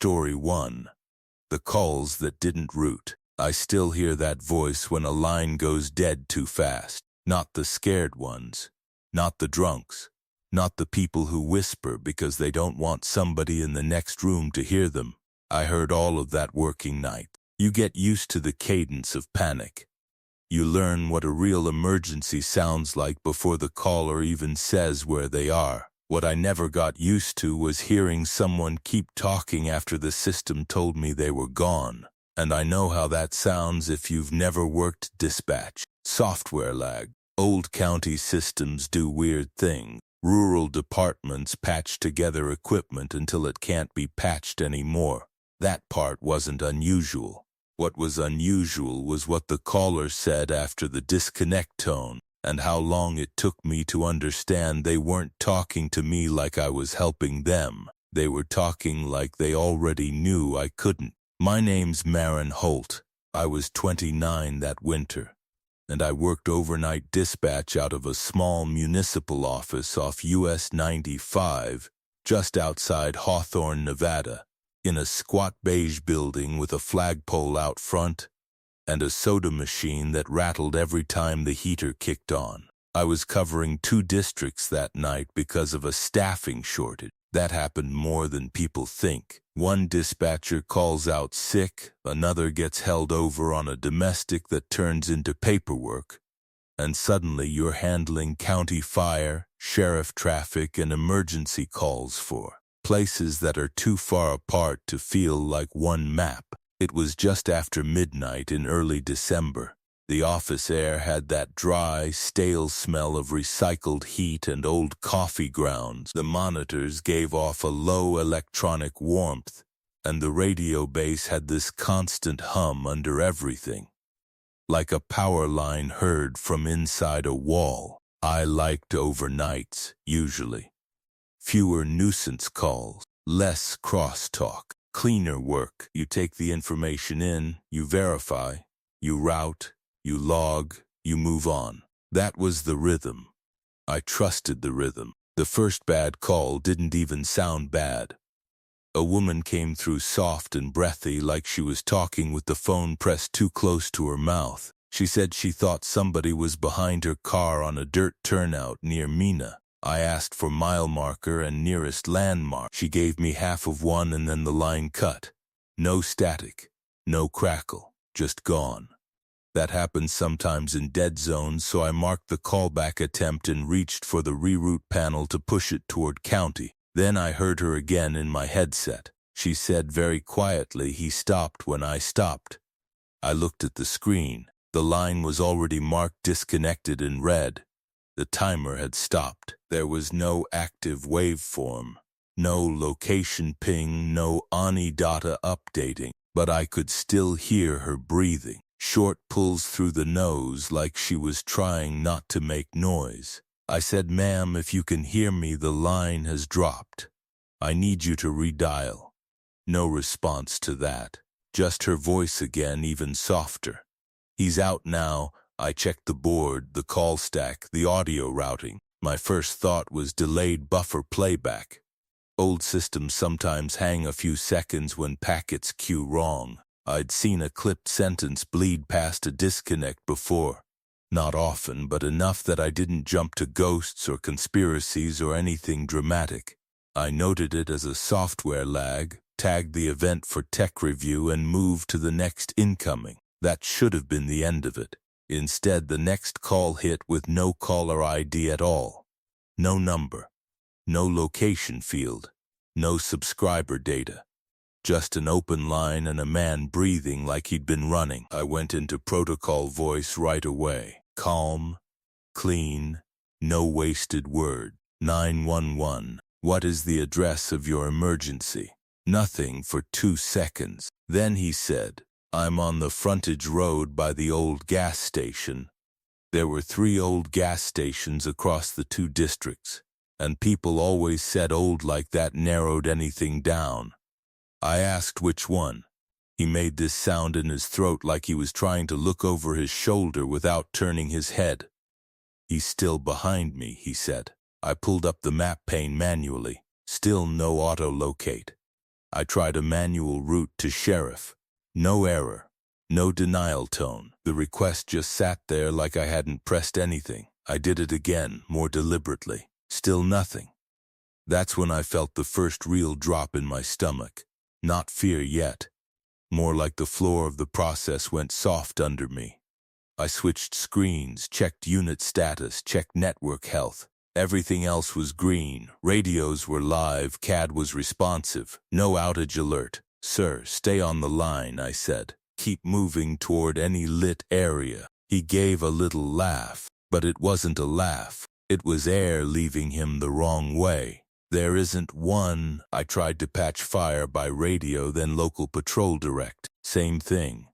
Story 1. The Calls That Didn't Root. I still hear that voice when a line goes dead too fast. Not the scared ones. Not the drunks. Not the people who whisper because they don't want somebody in the next room to hear them. I heard all of that working night. You get used to the cadence of panic. You learn what a real emergency sounds like before the caller even says where they are. What I never got used to was hearing someone keep talking after the system told me they were gone. And I know how that sounds if you've never worked dispatch. Software lag. Old county systems do weird things. Rural departments patch together equipment until it can't be patched anymore. That part wasn't unusual. What was unusual was what the caller said after the disconnect tone, and how long it took me to understand they weren't talking to me like I was helping them. They were talking like they already knew I couldn't. My name's Marin Holt. I was 29 that winter, and I worked overnight dispatch out of a small municipal office off US 95, just outside Hawthorne, Nevada, in a squat beige building with a flagpole out front and a soda machine that rattled every time the heater kicked on. I was covering 2 districts that night because of a staffing shortage. That happened more than people think. One dispatcher calls out sick, another gets held over on a domestic that turns into paperwork, and suddenly you're handling county fire, sheriff traffic, and emergency calls for places that are too far apart to feel like one map. It was just after midnight in early December. The office air had that dry, stale smell of recycled heat and old coffee grounds. The monitors gave off a low electronic warmth, and the radio base had this constant hum under everything, like a power line heard from inside a wall. I liked overnights, usually. Fewer nuisance calls, less crosstalk, cleaner work. You take the information in, you verify, you route, you log, you move on. That was the rhythm. I trusted the rhythm. The first bad call didn't even sound bad. A woman came through soft and breathy like she was talking with the phone pressed too close to her mouth. She said she thought somebody was behind her car on a dirt turnout near Mina. I asked for mile marker and nearest landmark. She gave me half of one and then the line cut. No static, no crackle, just gone. That happens sometimes in dead zones, so I marked the callback attempt and reached for the reroute panel to push it toward county. Then I heard her again in my headset. She said very quietly, "He stopped when I stopped." I looked at the screen. The line was already marked disconnected in red. The timer had stopped. There was no active waveform, no location ping, no ANI data updating, but I could still hear her breathing. Short pulls through the nose like she was trying not to make noise. I said, "Ma'am, if you can hear me, the line has dropped. I need you to redial." No response to that. Just her voice again, even softer. "He's out now." I checked the board, the call stack, the audio routing. My first thought was delayed buffer playback. Old systems sometimes hang a few seconds when packets queue wrong. I'd seen a clipped sentence bleed past a disconnect before. Not often, but enough that I didn't jump to ghosts or conspiracies or anything dramatic. I noted it as a software lag, tagged the event for tech review, and moved to the next incoming. That should have been the end of it. Instead, the next call hit with no caller ID at all. No number. No location field. No subscriber data. Just an open line and a man breathing like he'd been running. I went into protocol voice right away. Calm, clean, no wasted word. 911. What is the address of your emergency? Nothing for 2 seconds. Then he said, "I'm on the frontage road by the old gas station." There were 3 old gas stations across the 2 districts, and people always said old like that narrowed anything down. I asked which one. He made this sound in his throat like he was trying to look over his shoulder without turning his head. "He's still behind me," he said. I pulled up the map pane manually. Still no auto-locate. I tried a manual route to Sheriff. No error. No denial tone. The request just sat there like I hadn't pressed anything. I did it again, more deliberately. Still nothing. That's when I felt the first real drop in my stomach. Not fear yet. More like the floor of the process went soft under me. I switched screens, checked unit status, checked network health. Everything else was green. Radios were live, CAD was responsive. No outage alert. Sir, stay on the line, I said. Keep moving toward any lit area. He gave a little laugh, but it wasn't a laugh. It was air leaving him the wrong way. There isn't one. I tried to patch fire by radio, then local patrol direct. Same thing.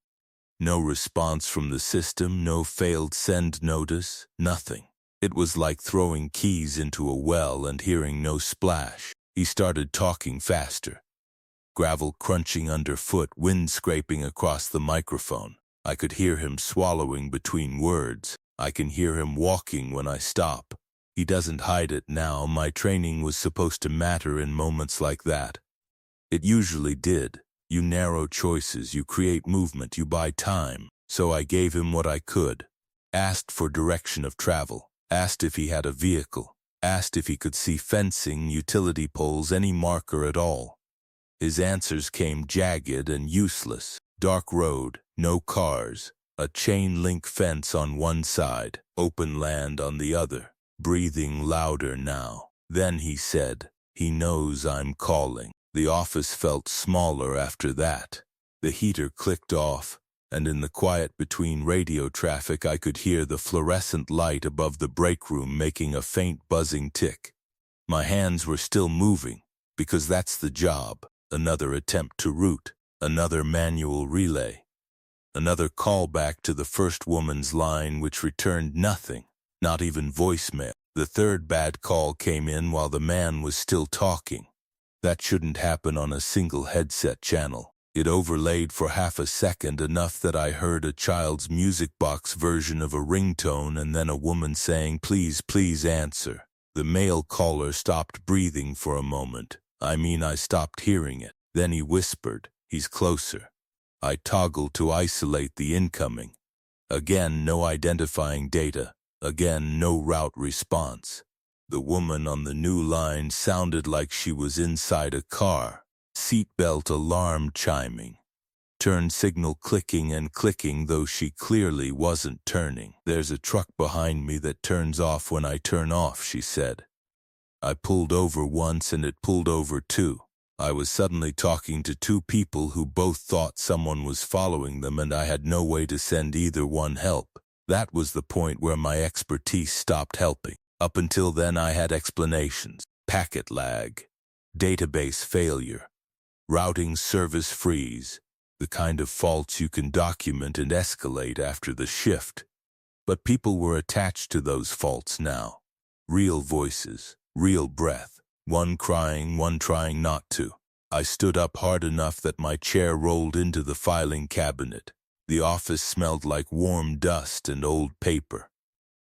No response from the system, no failed send notice, nothing. It was like throwing keys into a well and hearing no splash. He started talking faster. Gravel crunching underfoot, wind scraping across the microphone. I could hear him swallowing between words. I can hear him walking when I stop. He doesn't hide it now. My training was supposed to matter in moments like that. It usually did. You narrow choices, you create movement, you buy time. So I gave him what I could. Asked for direction of travel. Asked if he had a vehicle. Asked if he could see fencing, utility poles, any marker at all. His answers came jagged and useless. Dark road, no cars, a chain link fence on one side, open land on the other. Breathing louder now. Then he said, he knows I'm calling. The office felt smaller after that. The heater clicked off, and in the quiet between radio traffic I could hear the fluorescent light above the break room making a faint buzzing tick. My hands were still moving, because that's the job. Another attempt to route, another manual relay. Another callback to the first woman's line which returned nothing, not even voicemail. The third bad call came in while the man was still talking. That shouldn't happen on a single headset channel. It overlaid for half a second, enough that I heard a child's music box version of a ringtone and then a woman saying, "Please, please answer." The male caller stopped breathing for a moment. I stopped hearing it. Then he whispered, "He's closer." I toggled to isolate the incoming. Again, no identifying data. Again, no route response. The woman on the new line sounded like she was inside a car. Seatbelt alarm chiming. Turn signal clicking and clicking, though she clearly wasn't turning. "There's a truck behind me that turns off when I turn off," she said. I pulled over once and it pulled over too. I was suddenly talking to two people who both thought someone was following them, and I had no way to send either one help. That was the point where my expertise stopped helping. Up until then I had explanations. Packet lag. Database failure. Routing service freeze. The kind of faults you can document and escalate after the shift. But people were attached to those faults now. Real voices. Real breath. One crying, one trying not to. I stood up hard enough that my chair rolled into the filing cabinet. The office smelled like warm dust and old paper.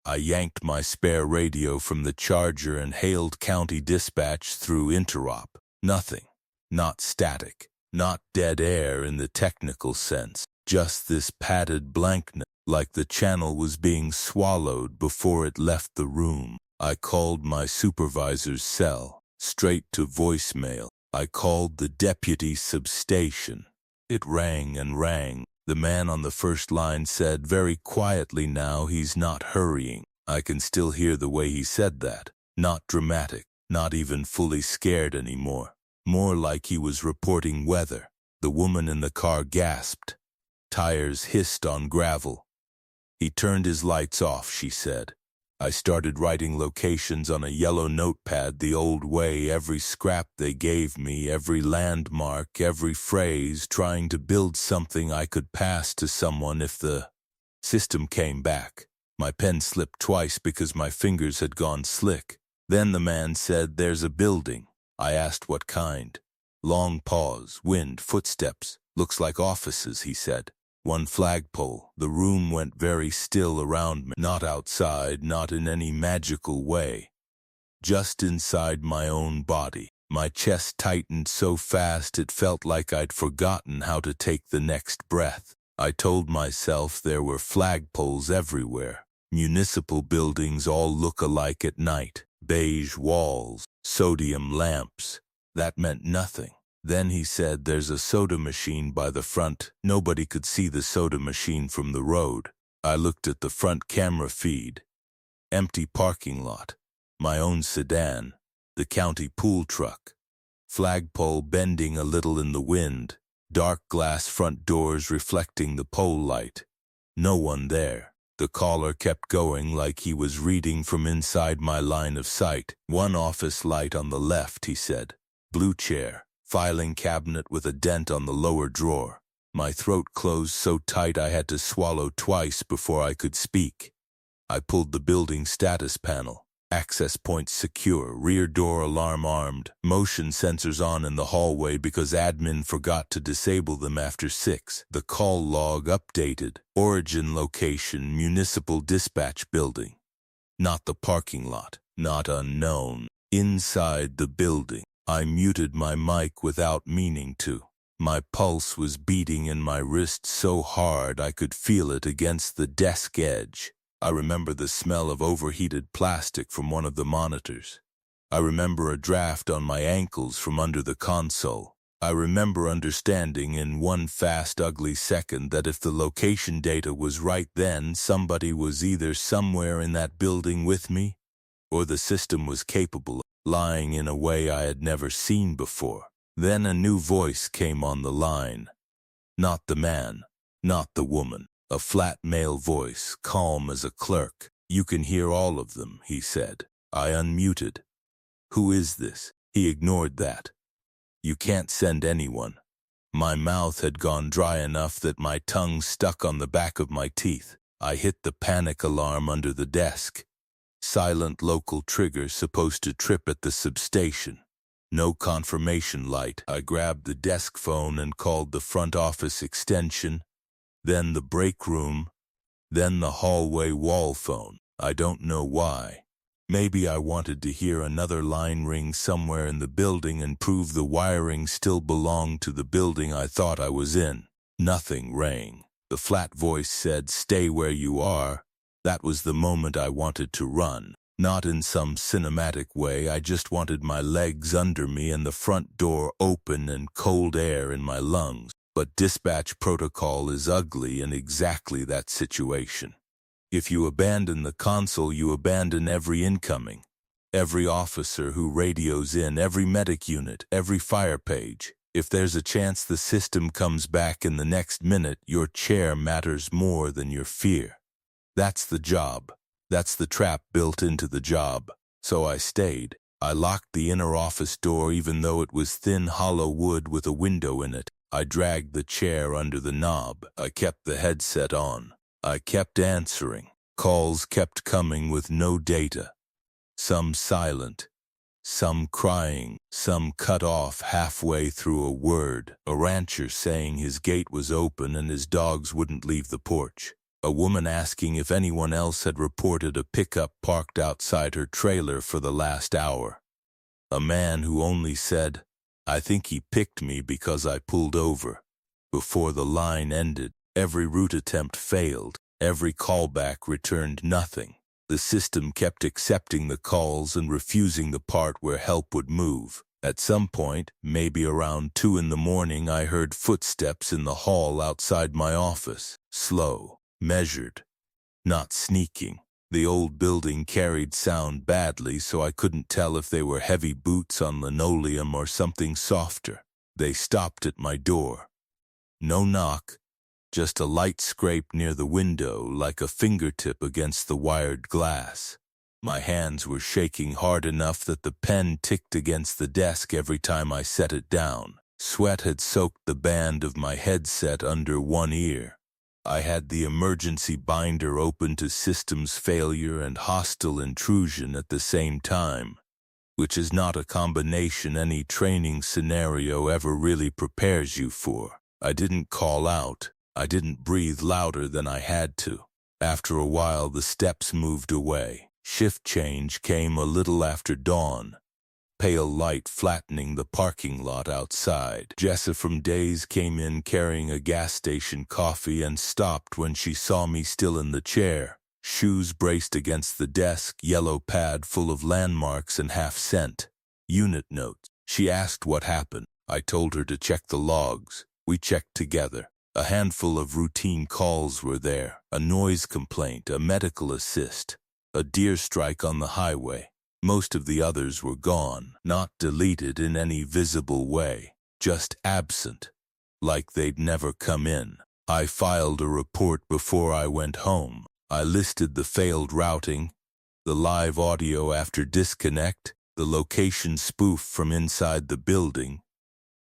I yanked my spare radio from the charger and hailed county dispatch through interop. Nothing. Not static. Not dead air in the technical sense. Just this padded blankness, like the channel was being swallowed before it left the room. I called my supervisor's cell. Straight to voicemail. I called the deputy substation. It rang and rang. The man on the first line said very quietly, "Now he's not hurrying." I can still hear the way he said that. Not dramatic, not even fully scared anymore. More like he was reporting weather. The woman in the car gasped. Tires hissed on gravel. "He turned his lights off," she said. I started writing locations on a yellow notepad the old way, every scrap they gave me, every landmark, every phrase, trying to build something I could pass to someone if the system came back. My pen slipped twice because my fingers had gone slick. Then the man said, "There's a building." I asked what kind. Long pause, wind, footsteps. "Looks like offices," he said. One flagpole. The room went very still around me. Not outside, not in any magical way. Just inside my own body. My chest tightened so fast it felt like I'd forgotten how to take the next breath. I told myself there were flagpoles everywhere. Municipal buildings all look alike at night. Beige walls, sodium lamps. That meant nothing. Then he said there's a soda machine by the front. Nobody could see the soda machine from the road. I looked at the front camera feed. Empty parking lot. My own sedan. The county pool truck. Flagpole bending a little in the wind. Dark glass front doors reflecting the pole light. No one there. The caller kept going like he was reading from inside my line of sight. One office light on the left, he said. Blue chair. Filing cabinet with a dent on the lower drawer. My throat closed so tight I had to swallow twice before I could speak. I pulled the building status panel. Access points secure, rear door alarm armed, motion sensors on in the hallway because admin forgot to disable them after 6. The call log updated. Origin location, municipal dispatch building. Not the parking lot. Not unknown. Inside the building. I muted my mic without meaning to. My pulse was beating in my wrist so hard I could feel it against the desk edge. I remember the smell of overheated plastic from one of the monitors. I remember a draft on my ankles from under the console. I remember understanding in one fast, ugly second that if the location data was right then, somebody was either somewhere in that building with me, or the system was capable of lying in a way I had never seen before. Then a new voice came on the line. Not the man, not the woman. A flat male voice, calm as a clerk. You can hear all of them, he said. I unmuted. Who is this? He ignored that. You can't send anyone. My mouth had gone dry enough that my tongue stuck on the back of my teeth. I hit the panic alarm under the desk. Silent local trigger supposed to trip at the substation. No confirmation light. I grabbed the desk phone and called the front office extension. Then the break room, then the hallway wall phone. I don't know why. Maybe I wanted to hear another line ring somewhere in the building and prove the wiring still belonged to the building I thought I was in. Nothing rang. The flat voice said, "Stay where you are." That was the moment I wanted to run. Not in some cinematic way, I just wanted my legs under me and the front door open and cold air in my lungs. But dispatch protocol is ugly in exactly that situation. If you abandon the console, you abandon every incoming, every officer who radios in, every medic unit, every fire page. If there's a chance the system comes back in the next minute, your chair matters more than your fear. That's the job. That's the trap built into the job. So I stayed. I locked the inner office door even though it was thin hollow wood with a window in it. I dragged the chair under the knob. I kept the headset on. I kept answering. Calls kept coming with no data. Some silent, some crying, some cut off halfway through a word. A rancher saying his gate was open and his dogs wouldn't leave the porch. A woman asking if anyone else had reported a pickup parked outside her trailer for the last hour. A man who only said, "I think he picked me because I pulled over." Before the line ended, every route attempt failed. Every callback returned nothing. The system kept accepting the calls and refusing the part where help would move. At some point, maybe around 2 in the morning, I heard footsteps in the hall outside my office. Slow, measured, not sneaking. The old building carried sound badly, so I couldn't tell if they were heavy boots on linoleum or something softer. They stopped at my door. No knock, just a light scrape near the window like a fingertip against the wired glass. My hands were shaking hard enough that the pen ticked against the desk every time I set it down. Sweat had soaked the band of my headset under one ear. I had the emergency binder open to systems failure and hostile intrusion at the same time, which is not a combination any training scenario ever really prepares you for. I didn't call out. I didn't breathe louder than I had to. After a while, the steps moved away. Shift change came a little after dawn. pale light flattening the parking lot outside. Jessa from Days came in carrying a gas station coffee and stopped when she saw me still in the chair, shoes braced against the desk, yellow pad full of landmarks and half-cent unit notes. She asked what happened. I told her to check the logs. We checked together. A handful of routine calls were there, a noise complaint, a medical assist, a deer strike on the highway. Most of the others were gone, not deleted in any visible way, just absent, like they'd never come in. I filed a report before I went home. I listed the failed routing, the live audio after disconnect, the location spoof from inside the building,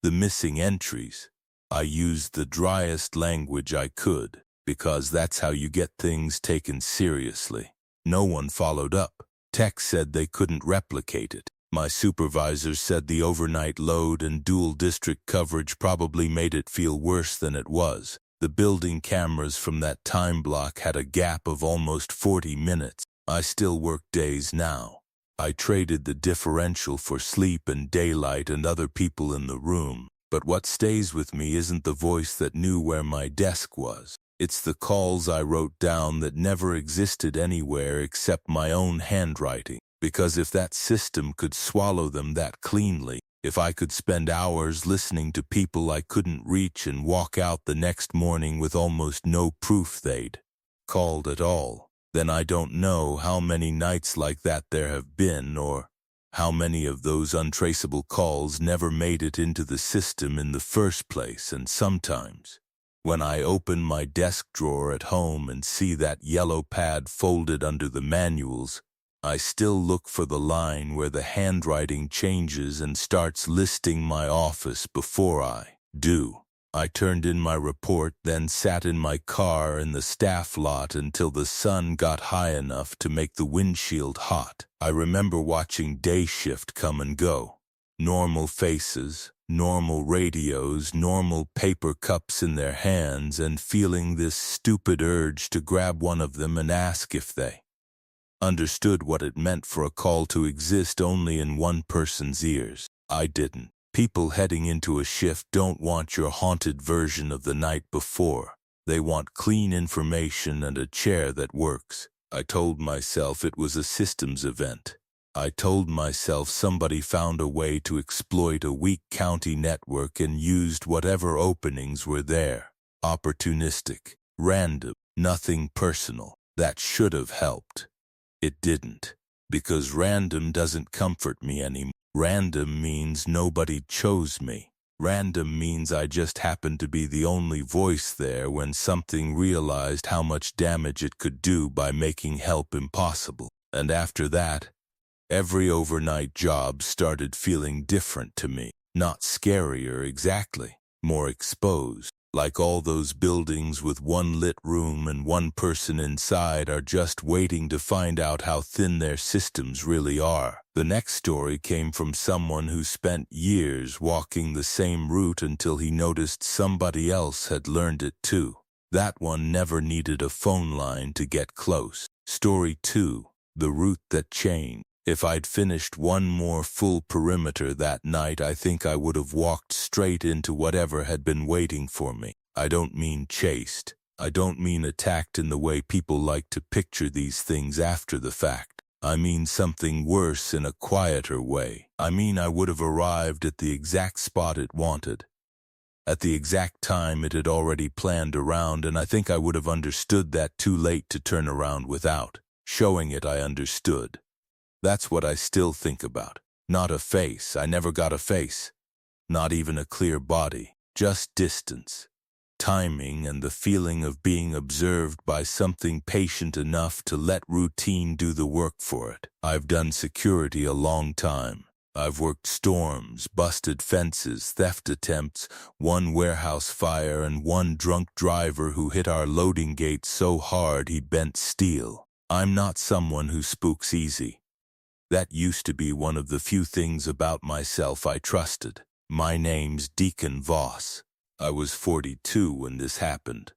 the missing entries. I used the driest language I could, because that's how you get things taken seriously. No one followed up. Tech said they couldn't replicate it. My supervisor said the overnight load and dual district coverage probably made it feel worse than it was. The building cameras from that time block had a gap of almost 40 minutes. I still work days now. I traded the differential for sleep and daylight and other people in the room. But what stays with me isn't the voice that knew where my desk was. It's the calls I wrote down that never existed anywhere except my own handwriting. Because if that system could swallow them that cleanly, if I could spend hours listening to people I couldn't reach and walk out the next morning with almost no proof they'd called at all, then I don't know how many nights like that there have been, or how many of those untraceable calls never made it into the system in the first place. And sometimes, when I open my desk drawer at home and see that yellow pad folded under the manuals, I still look for the line where the handwriting changes and starts listing my office before I do. I turned in my report, then sat in my car in the staff lot until the sun got high enough to make the windshield hot. I remember watching day shift come and go. Normal faces, normal radios, normal paper cups in their hands, and feeling this stupid urge to grab one of them and ask if they understood what it meant for a call to exist only in one person's ears. I didn't. People heading into a shift don't want your haunted version of the night before. They want clean information and a chair that works. I told myself it was a systems event. I told myself somebody found a way to exploit a weak county network and used whatever openings were there. Opportunistic, random, nothing personal. That should have helped. It didn't, because random doesn't comfort me anymore. Random means nobody chose me. Random means I just happened to be the only voice there when something realized how much damage it could do by making help impossible. And after that, every overnight job started feeling different to me. Not scarier exactly, more exposed. Like all those buildings with one lit room and one person inside are just waiting to find out how thin their systems really are. The next story came from someone who spent years walking the same route until he noticed somebody else had learned it too. That one never needed a phone line to get close. Story 2, the route that changed. If I'd finished one more full perimeter that night, I think I would have walked straight into whatever had been waiting for me. I don't mean chased. I don't mean attacked in the way people like to picture these things after the fact. I mean something worse in a quieter way. I mean I would have arrived at the exact spot it wanted, at the exact time it had already planned around, and I think I would have understood that too late to turn around without showing it I understood. That's what I still think about. Not a face. I never got a face. Not even a clear body. Just distance, timing, and the feeling of being observed by something patient enough to let routine do the work for it. I've done security a long time. I've worked storms, busted fences, theft attempts, one warehouse fire, and one drunk driver who hit our loading gate so hard he bent steel. I'm not someone who spooks easy. That used to be one of the few things about myself I trusted. My name's Deacon Voss. I was 42 when this happened,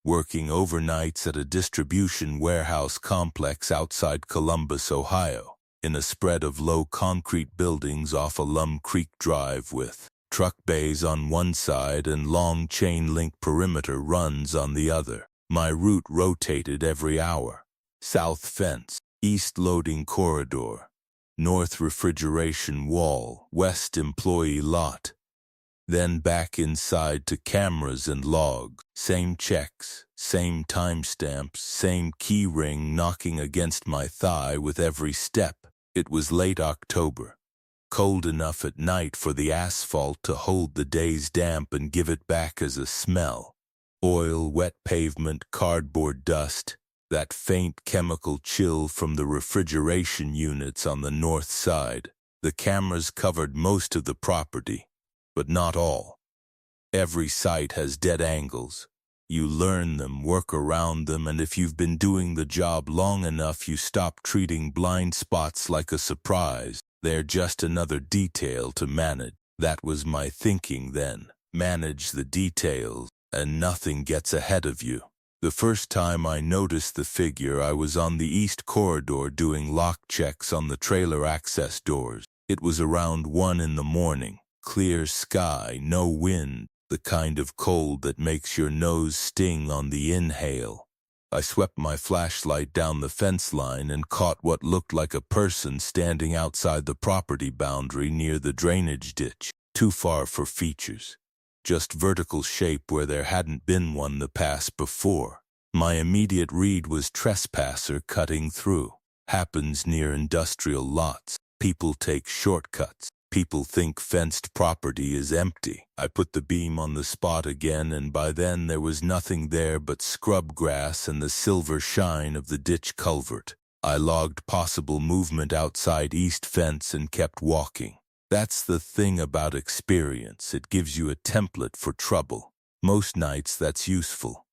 working overnights at a distribution warehouse complex outside Columbus, Ohio. in a spread of low concrete buildings off a Lum Creek Drive with truck bays on one side and long chain-link perimeter runs on the other. My route rotated every hour. South fence, east loading corridor, north refrigeration wall, west employee lot. Then back inside to cameras and logs. Same checks, same timestamps, same key ring knocking against my thigh with every step. It was late October. Cold enough at night for the asphalt to hold the day's damp and give it back as a smell. Oil, wet pavement, cardboard dust, that faint chemical chill from the refrigeration units on the north side. The cameras covered most of the property, but not all. Every site has dead angles. You learn them, work around them, and if you've been doing the job long enough, you stop treating blind spots like a surprise. They're just another detail to manage. That was my thinking then. Manage the details, and nothing gets ahead of you. The first time I noticed the figure, I was on the east corridor doing lock checks on the trailer access doors. It was around 1 in the morning. Clear sky, no wind, the kind of cold that makes your nose sting on the inhale. I swept my flashlight down the fence line and caught what looked like a person standing outside the property boundary near the drainage ditch. Too far for features. Just vertical shape where there hadn't been one the pass before. My immediate read was trespasser cutting through. Happens near industrial lots. People take shortcuts. People think fenced property is empty. I put the beam on the spot again, and by then there was nothing there but scrub grass and the silver shine of the ditch culvert. I logged possible movement outside east fence and kept walking. That's the thing about experience. It gives you a template for trouble. Most nights that's useful.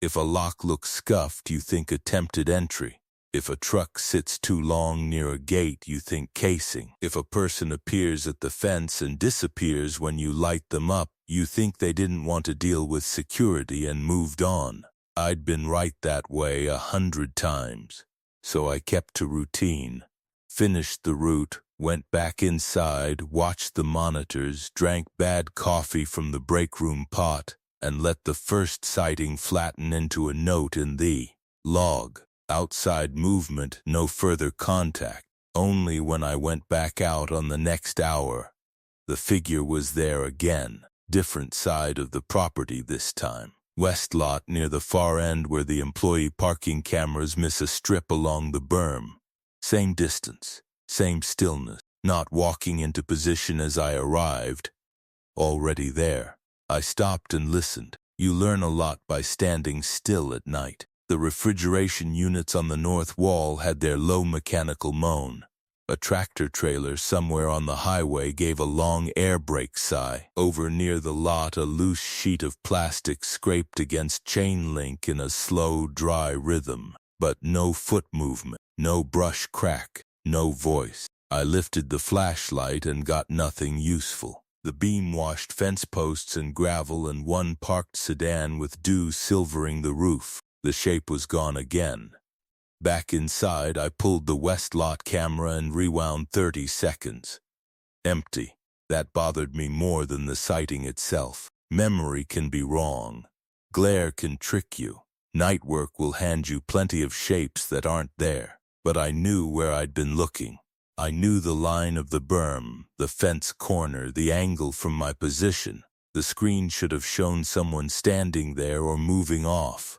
If a lock looks scuffed, you think attempted entry. If a truck sits too long near a gate, you think casing. If a person appears at the fence and disappears when you light them up, you think they didn't want to deal with security and moved on. I'd been right that way 100 times. So I kept to routine. Finished the route, went back inside, watched the monitors, drank bad coffee from the break room pot, and let the first sighting flatten into a note in the log. Outside movement, no further contact. Only when I went back out on the next hour, the figure was there again. Different side of the property this time. West lot near the far end where the employee parking cameras miss a strip along the berm. Same distance, same stillness. Not walking into position as I arrived. Already there. I stopped and listened. You learn a lot by standing still at night. The refrigeration units on the north wall had their low mechanical moan. A tractor trailer somewhere on the highway gave a long air brake sigh. Over near the lot, a loose sheet of plastic scraped against chain link in a slow, dry rhythm. But no foot movement, no brush crack, no voice. I lifted the flashlight and got nothing useful. The beam washed fence posts and gravel and one parked sedan with dew silvering the roof. The shape was gone again. Back inside, I pulled the west lot camera and rewound 30 seconds. Empty. That bothered me more than the sighting itself. Memory can be wrong. Glare can trick you. Night work will hand you plenty of shapes that aren't there. But I knew where I'd been looking. I knew the line of the berm, the fence corner, the angle from my position. The screen should have shown someone standing there or moving off.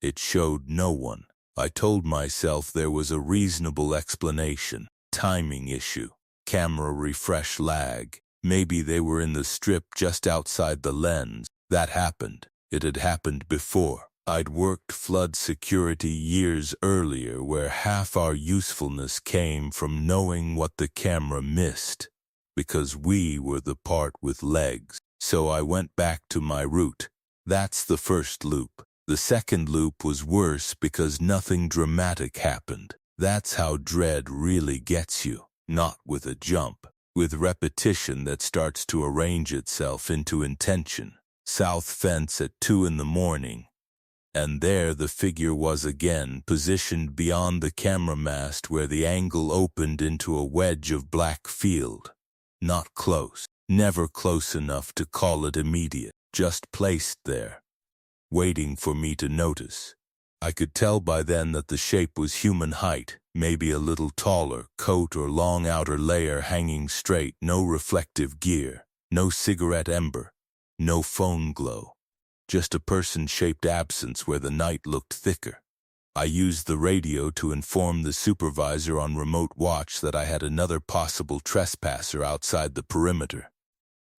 It showed no one. I told myself there was a reasonable explanation. Timing issue. Camera refresh lag. Maybe they were in the strip just outside the lens. That happened. It had happened before. I'd worked flood security years earlier where half our usefulness came from knowing what the camera missed. Because we were the part with legs. So I went back to my route. That's the first loop. The second loop was worse because nothing dramatic happened. That's how dread really gets you. Not with a jump. With repetition that starts to arrange itself into intention. South fence at 2 in the morning. And there the figure was again, positioned beyond the camera mast where the angle opened into a wedge of black field. Not close, never close enough to call it immediate, just placed there, waiting for me to notice. I could tell by then that the shape was human height, maybe a little taller, coat or long outer layer hanging straight, no reflective gear, no cigarette ember, no phone glow. Just a person-shaped absence where the night looked thicker. I used the radio to inform the supervisor on remote watch that I had another possible trespasser outside the perimeter.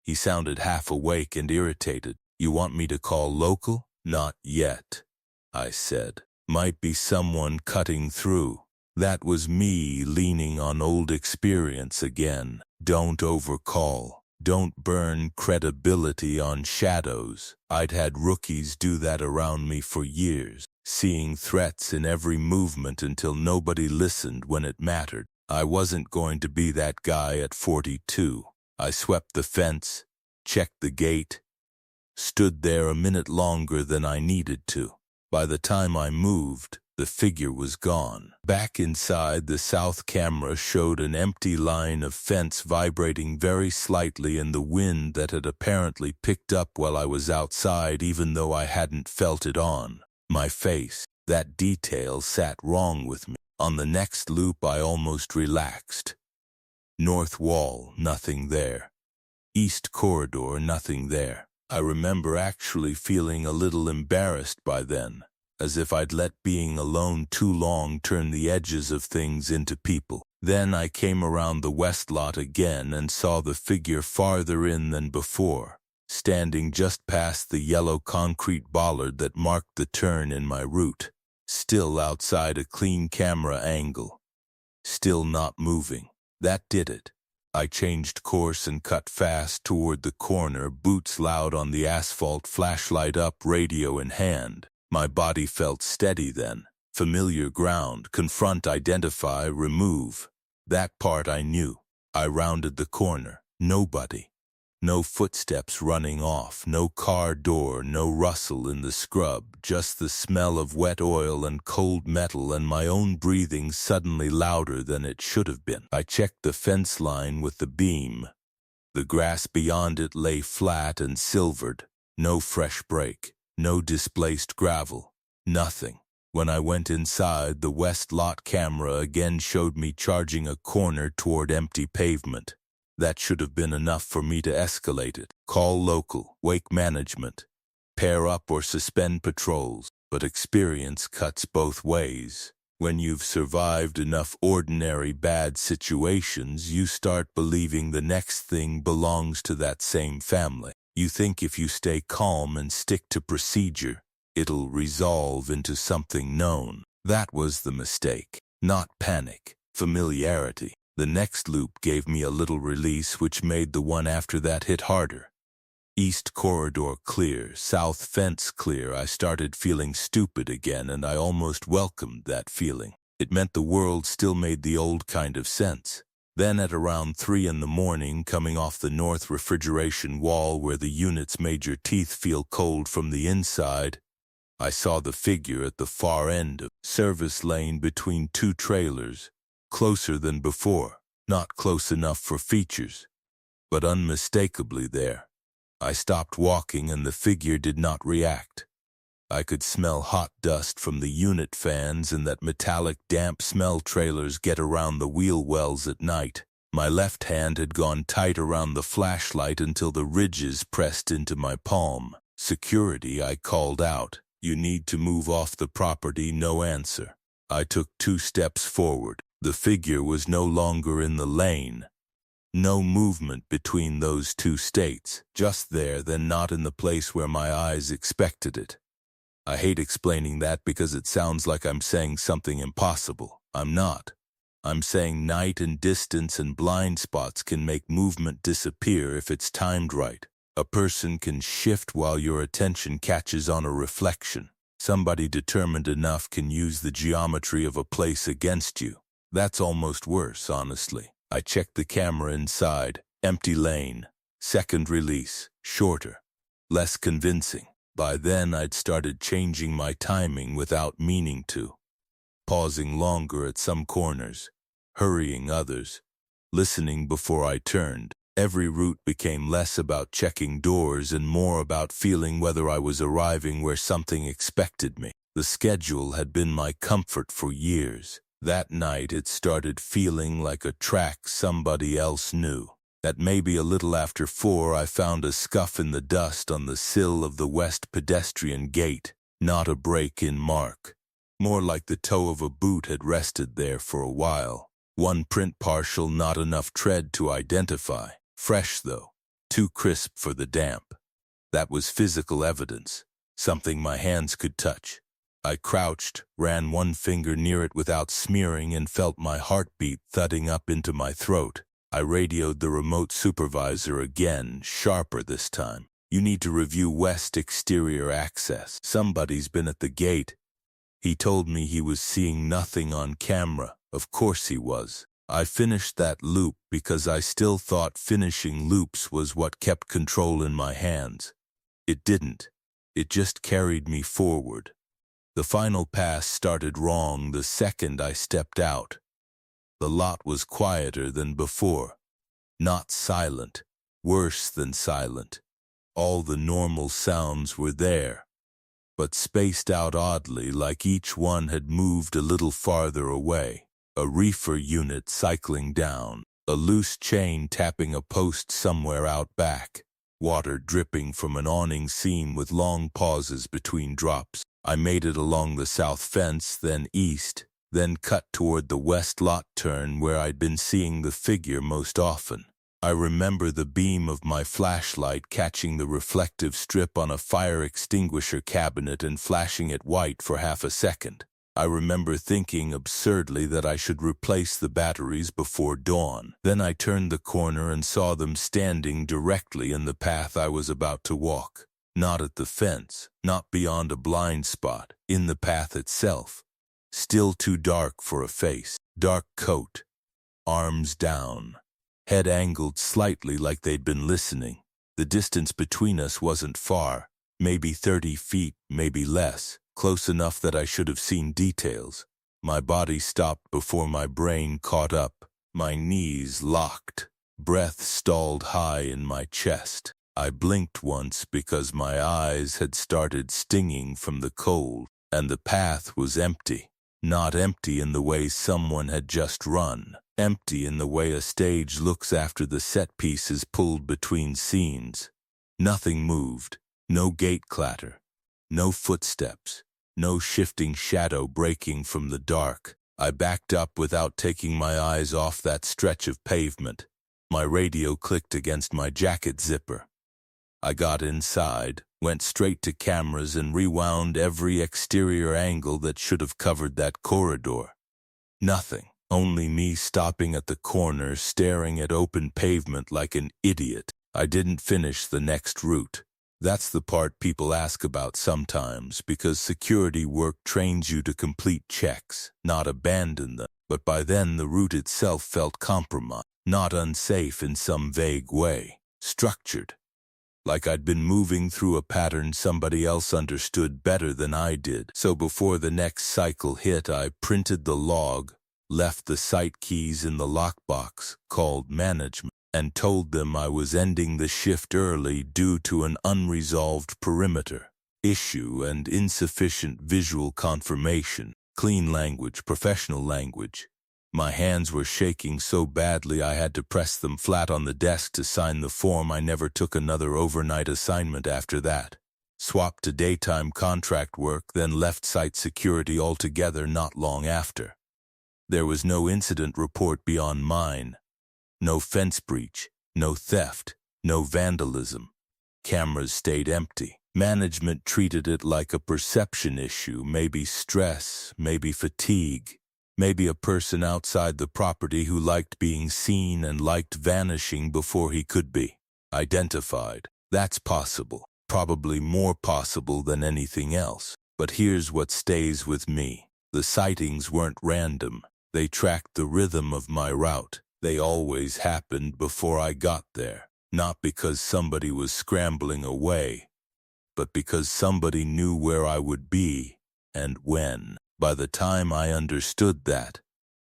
He sounded half awake and irritated. "You want me to call local?" "Not yet," I said. "Might be someone cutting through." That was me leaning on old experience again. Don't overcall. Don't burn credibility on shadows. I'd had rookies do that around me for years, seeing threats in every movement until nobody listened when it mattered. I wasn't going to be that guy at 42. I swept the fence, checked the gate, stood there a minute longer than I needed to. By the time I moved, the figure was gone. Back inside, the south camera showed an empty line of fence vibrating very slightly in the wind that had apparently picked up while I was outside, even though I hadn't felt it on my face. That detail sat wrong with me. On the next loop, I almost relaxed. North wall, nothing there. East corridor, nothing there. I remember actually feeling a little embarrassed by then, as if I'd let being alone too long turn the edges of things into people. Then I came around the west lot again and saw the figure farther in than before, standing just past the yellow concrete bollard that marked the turn in my route, still outside a clean camera angle, still not moving. That did it. I changed course and cut fast toward the corner, boots loud on the asphalt, flashlight up, radio in hand. My body felt steady then. Familiar ground. Confront, identify, remove. That part I knew. I rounded the corner. Nobody. No footsteps running off. No car door. No rustle in the scrub. Just the smell of wet oil and cold metal, and my own breathing suddenly louder than it should have been. I checked the fence line with the beam. The grass beyond it lay flat and silvered. No fresh break. No displaced gravel. Nothing. When I went inside, the west lot camera again showed me charging a corner toward empty pavement. That should have been enough for me to escalate it. Call local, wake management, pair up or suspend patrols. But experience cuts both ways. When you've survived enough ordinary bad situations, you start believing the next thing belongs to that same family. You think if you stay calm and stick to procedure, it'll resolve into something known. That was the mistake. Not panic, familiarity. The next loop gave me a little release, which made the one after that hit harder. East corridor clear, south fence clear. I started feeling stupid again, and I almost welcomed that feeling. It meant the world still made the old kind of sense. Then at around 3 in the morning, coming off the north refrigeration wall where the units made your teeth feel cold from the inside, I saw the figure at the far end of service lane between two trailers, closer than before, not close enough for features, but unmistakably there. I stopped walking and the figure did not react. I could smell hot dust from the unit fans and that metallic damp smell trailers get around the wheel wells at night. My left hand had gone tight around the flashlight until the ridges pressed into my palm. Security, I called out. You need to move off the property. No answer. I took 2 steps forward. The figure was no longer in the lane. No movement between those 2 states. Just there, then not in the place where my eyes expected it. I hate explaining that because it sounds like I'm saying something impossible. I'm not. I'm saying night and distance and blind spots can make movement disappear if it's timed right. A person can shift while your attention catches on a reflection. Somebody determined enough can use the geometry of a place against you. That's almost worse, honestly. I checked the camera inside. Empty lane. Second release. Shorter. Less convincing. By then, I'd started changing my timing without meaning to, pausing longer at some corners, hurrying others, listening before I turned. Every route became less about checking doors and more about feeling whether I was arriving where something expected me. The schedule had been my comfort for years. That night, it started feeling like a track somebody else knew. At maybe a little after 4, I found a scuff in the dust on the sill of the west pedestrian gate. Not a break-in mark. More like the toe of a boot had rested there for a while. One print partial, not enough tread to identify. Fresh, though. Too crisp for the damp. That was physical evidence. Something my hands could touch. I crouched, ran one finger near it without smearing, and felt my heartbeat thudding up into my throat. I radioed the remote supervisor again, sharper this time. You need to review west exterior access. Somebody's been at the gate. He told me he was seeing nothing on camera. Of course he was. I finished that loop because I still thought finishing loops was what kept control in my hands. It didn't. It just carried me forward. The final pass started wrong the second I stepped out. The lot was quieter than before. Not silent. Worse than silent. All the normal sounds were there, but spaced out oddly, like each one had moved a little farther away. A reefer unit cycling down, a loose chain tapping a post somewhere out back, water dripping from an awning seam with long pauses between drops. I made it along the south fence, then east, then cut toward the west lot turn where I'd been seeing the figure most often. I remember the beam of my flashlight catching the reflective strip on a fire extinguisher cabinet and flashing it white for half a second. I remember thinking absurdly that I should replace the batteries before dawn. Then I turned the corner and saw them standing directly in the path I was about to walk. Not at the fence, not beyond a blind spot, in the path itself. Still too dark for a face. Dark coat, arms down, head angled slightly like they'd been listening. The distance between us wasn't far, maybe 30 feet, maybe less. Close enough that I should have seen details. My body stopped before my brain caught up. My knees locked. Breath stalled high in my chest. I blinked once because my eyes had started stinging from the cold, and the path was empty. Not empty in the way someone had just run. Empty in the way a stage looks after the set piece is pulled between scenes. Nothing moved. No gate clatter. No footsteps. No shifting shadow breaking from the dark. I backed up without taking my eyes off that stretch of pavement. My radio clicked against my jacket zipper. I got inside, went straight to cameras and rewound every exterior angle that should have covered that corridor. Nothing. Only me stopping at the corner, staring at open pavement like an idiot. I didn't finish the next route. That's the part people ask about sometimes, because security work trains you to complete checks, not abandon them. But by then the route itself felt compromised, not unsafe in some vague way, structured. Like I'd been moving through a pattern somebody else understood better than I did. So before the next cycle hit, I printed the log, left the site keys in the lockbox, called management, and told them I was ending the shift early due to an unresolved perimeter issue and insufficient visual confirmation. Clean language, professional language. My hands were shaking so badly I had to press them flat on the desk to sign the form. I never took another overnight assignment after that. Swapped to daytime contract work, then left site security altogether not long after. There was no incident report beyond mine. No fence breach, no theft, no vandalism. Cameras stayed empty. Management treated it like a perception issue, maybe stress, maybe fatigue, maybe a person outside the property who liked being seen and liked vanishing before he could be identified. That's possible, probably more possible than anything else. But here's what stays with me. The sightings weren't random. They tracked the rhythm of my route. They always happened before I got there, not because somebody was scrambling away, but because somebody knew where I would be and when. By the time I understood that,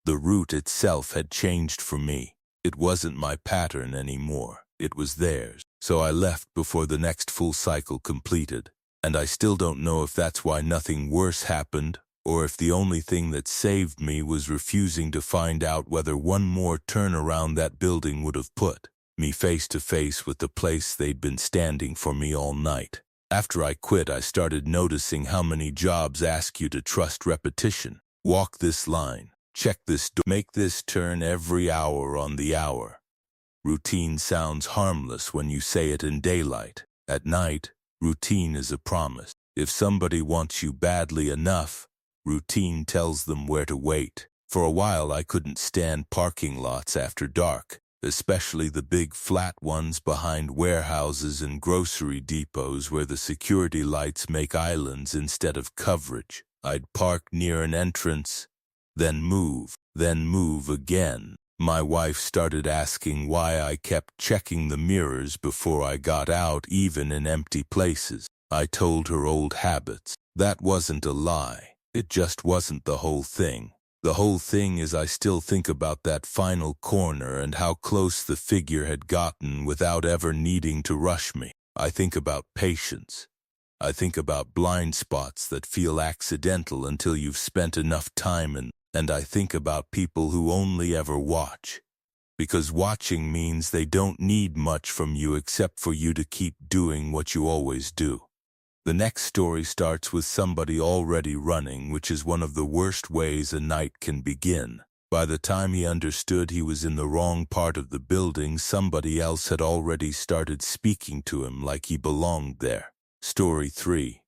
the route itself had changed for me. It wasn't my pattern anymore. It was theirs. So I left before the next full cycle completed. And I still don't know if that's why nothing worse happened, or if the only thing that saved me was refusing to find out whether one more turn around that building would have put me face to face with the place they'd been standing for me all night. After I quit, I started noticing how many jobs ask you to trust repetition. Walk this line, check this door, make this turn every hour on the hour. Routine sounds harmless when you say it in daylight. At night, routine is a promise. If somebody wants you badly enough, routine tells them where to wait. For a while I couldn't stand parking lots after dark, especially the big flat ones behind warehouses and grocery depots where the security lights make islands instead of coverage. I'd park near an entrance, then move again. My wife started asking why I kept checking the mirrors before I got out, even in empty places. I told her old habits. That wasn't a lie. It just wasn't the whole thing. The whole thing is I still think about that final corner and how close the figure had gotten without ever needing to rush me. I think about patience. I think about blind spots that feel accidental until you've spent enough time in. And I think about people who only ever watch. Because watching means they don't need much from you except for you to keep doing what you always do. The next story starts with somebody already running, which is one of the worst ways a night can begin. By the time he understood he was in the wrong part of the building, somebody else had already started speaking to him like he belonged there. Story 3.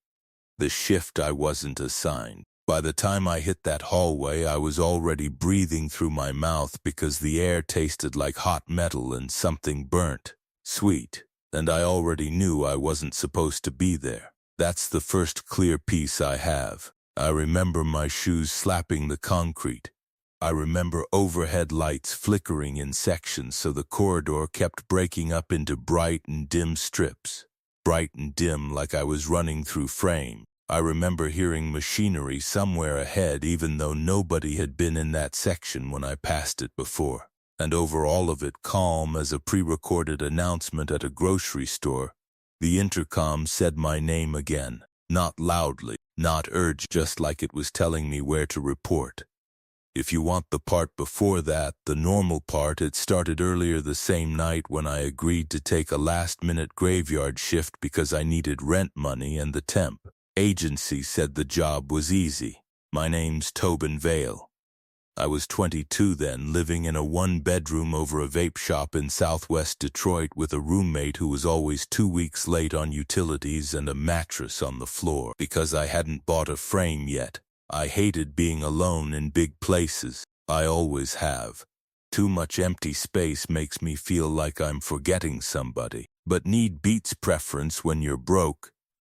The shift I wasn't assigned. By the time I hit that hallway, I was already breathing through my mouth because the air tasted like hot metal and something burnt, sweet, and I already knew I wasn't supposed to be there. That's the first clear piece I have. I remember my shoes slapping the concrete. I remember overhead lights flickering in sections so the corridor kept breaking up into bright and dim strips. Bright and dim like I was running through frame. I remember hearing machinery somewhere ahead even though nobody had been in that section when I passed it before. And over all of it, calm as a pre-recorded announcement at a grocery store, the intercom said my name again. Not loudly, not urged, just like it was telling me where to report. If you want the part before that, the normal part, it started earlier the same night when I agreed to take a last-minute graveyard shift because I needed rent money, and the temp agency said the job was easy. My name's Tobin Vale. I was 22 then, living in a one-bedroom over a vape shop in southwest Detroit with a roommate who was always 2 weeks late on utilities and a mattress on the floor because I hadn't bought a frame yet. I hated being alone in big places. I always have. Too much empty space makes me feel like I'm forgetting somebody. But need beats preference when you're broke.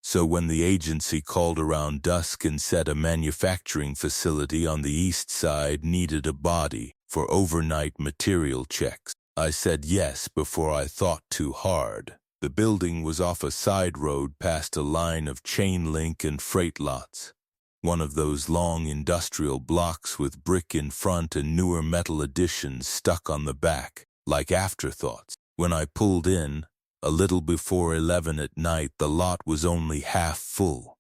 So when the agency called around dusk and said a manufacturing facility on the east side needed a body for overnight material checks, I said yes before I thought too hard. The building was off a side road past a line of chain link and freight lots. One of those long industrial blocks with brick in front and newer metal additions stuck on the back, like afterthoughts. When I pulled in, a little before 11 at night, the lot was only half full.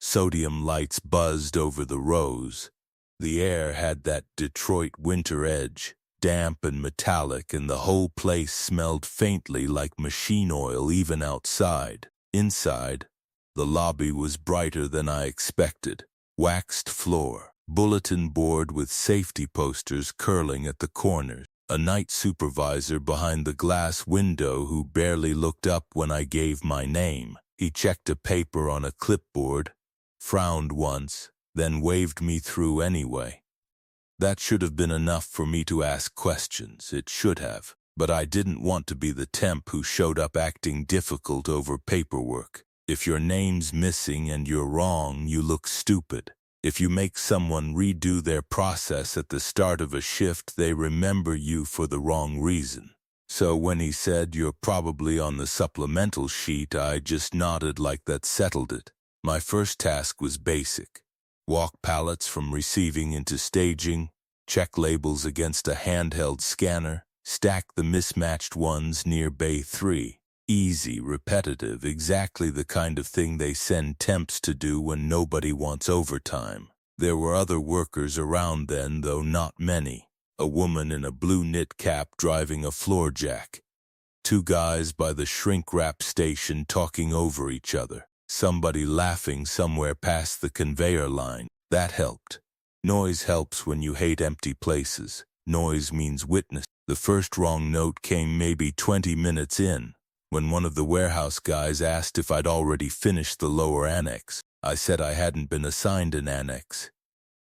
Sodium lights buzzed over the rows. The air had that Detroit winter edge, damp and metallic, and the whole place smelled faintly like machine oil even outside. Inside, the lobby was brighter than I expected. Waxed floor, bulletin board with safety posters curling at the corners. A night supervisor behind the glass window who barely looked up when I gave my name. He checked a paper on a clipboard, frowned once, then waved me through anyway. That should have been enough for me to ask questions. It should have. But I didn't want to be the temp who showed up acting difficult over paperwork. If your name's missing and you're wrong, you look stupid. If you make someone redo their process at the start of a shift, they remember you for the wrong reason. So when he said, "You're probably on the supplemental sheet," I just nodded like that settled it. My first task was basic. Walk pallets from receiving into staging, check labels against a handheld scanner, stack the mismatched ones near Bay 3. Easy, repetitive, exactly the kind of thing they send temps to do when nobody wants overtime. There were other workers around then, though not many. A woman in a blue knit cap driving a floor jack. Two guys by the shrink-wrap station talking over each other. Somebody laughing somewhere past the conveyor line. That helped. Noise helps when you hate empty places. Noise means witness. The first wrong note came maybe 20 minutes in, when one of the warehouse guys asked if I'd already finished the lower annex. I said I hadn't been assigned an annex.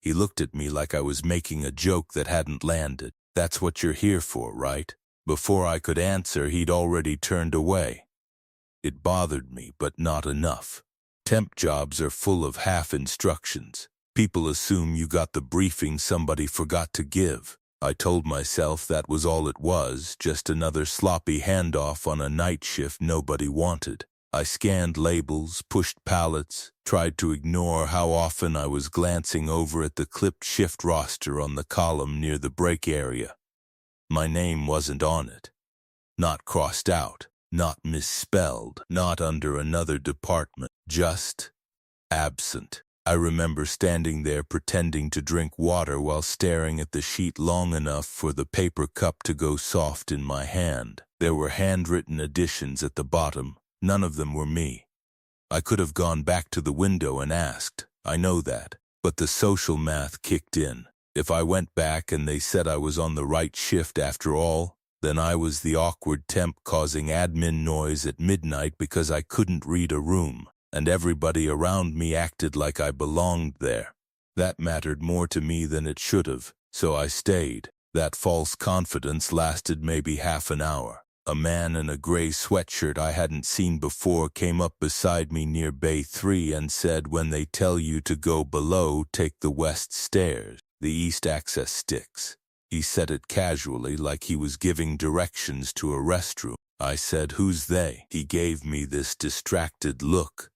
He looked at me like I was making a joke that hadn't landed. "That's what you're here for, right?" Before I could answer, he'd already turned away. It bothered me, but not enough. Temp jobs are full of half instructions. People assume you got the briefing somebody forgot to give. I told myself that was all it was, just another sloppy handoff on a night shift nobody wanted. I scanned labels, pushed pallets, tried to ignore how often I was glancing over at the clipped shift roster on the column near the break area. My name wasn't on it. Not crossed out, not misspelled, not under another department, just absent. I remember standing there pretending to drink water while staring at the sheet long enough for the paper cup to go soft in my hand. There were handwritten additions at the bottom. None of them were me. I could have gone back to the window and asked. I know that. But the social math kicked in. If I went back and they said I was on the right shift after all, then I was the awkward temp causing admin noise at midnight because I couldn't read a room, and everybody around me acted like I belonged there. That mattered more to me than it should have, so I stayed. That false confidence lasted maybe half an hour. A man in a gray sweatshirt I hadn't seen before came up beside me near Bay 3 and said, "When they tell you to go below, take the west stairs, the east access sticks." He said it casually, like he was giving directions to a restroom. I said, "Who's they?" He gave me this distracted look,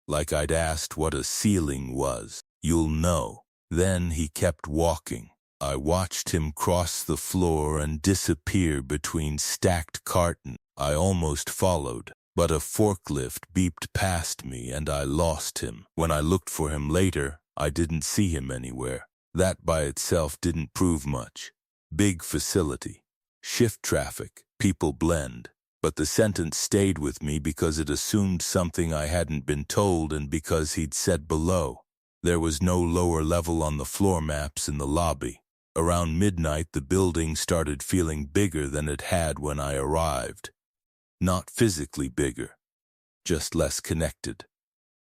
like I'd asked what a ceiling was. "You'll know." Then he kept walking. I watched him cross the floor and disappear between stacked cartons. I almost followed, but a forklift beeped past me and I lost him. When I looked for him later, I didn't see him anywhere. That by itself didn't prove much. Big facility, shift traffic, people blend. But the sentence stayed with me because it assumed something I hadn't been told and because he'd said below. There was no lower level on the floor maps in the lobby. Around midnight, the building started feeling bigger than it had when I arrived. Not physically bigger, just less connected.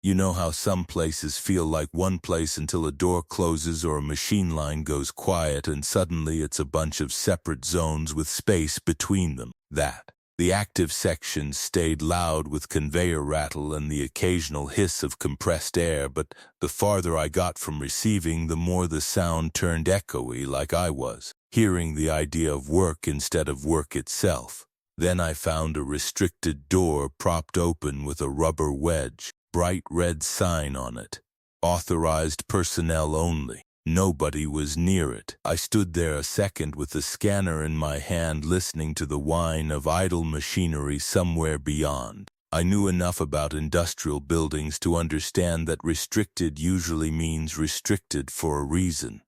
You know how some places feel like one place until a door closes or a machine line goes quiet and suddenly it's a bunch of separate zones with space between them. That. The active sections stayed loud with conveyor rattle and the occasional hiss of compressed air, but the farther I got from receiving, the more the sound turned echoey, like I was hearing the idea of work instead of work itself. Then I found a restricted door propped open with a rubber wedge, bright red sign on it. Authorized personnel only. Nobody was near it. I stood there a second with the scanner in my hand, listening to the whine of idle machinery somewhere beyond. I knew enough about industrial buildings to understand that restricted usually means restricted for a reason.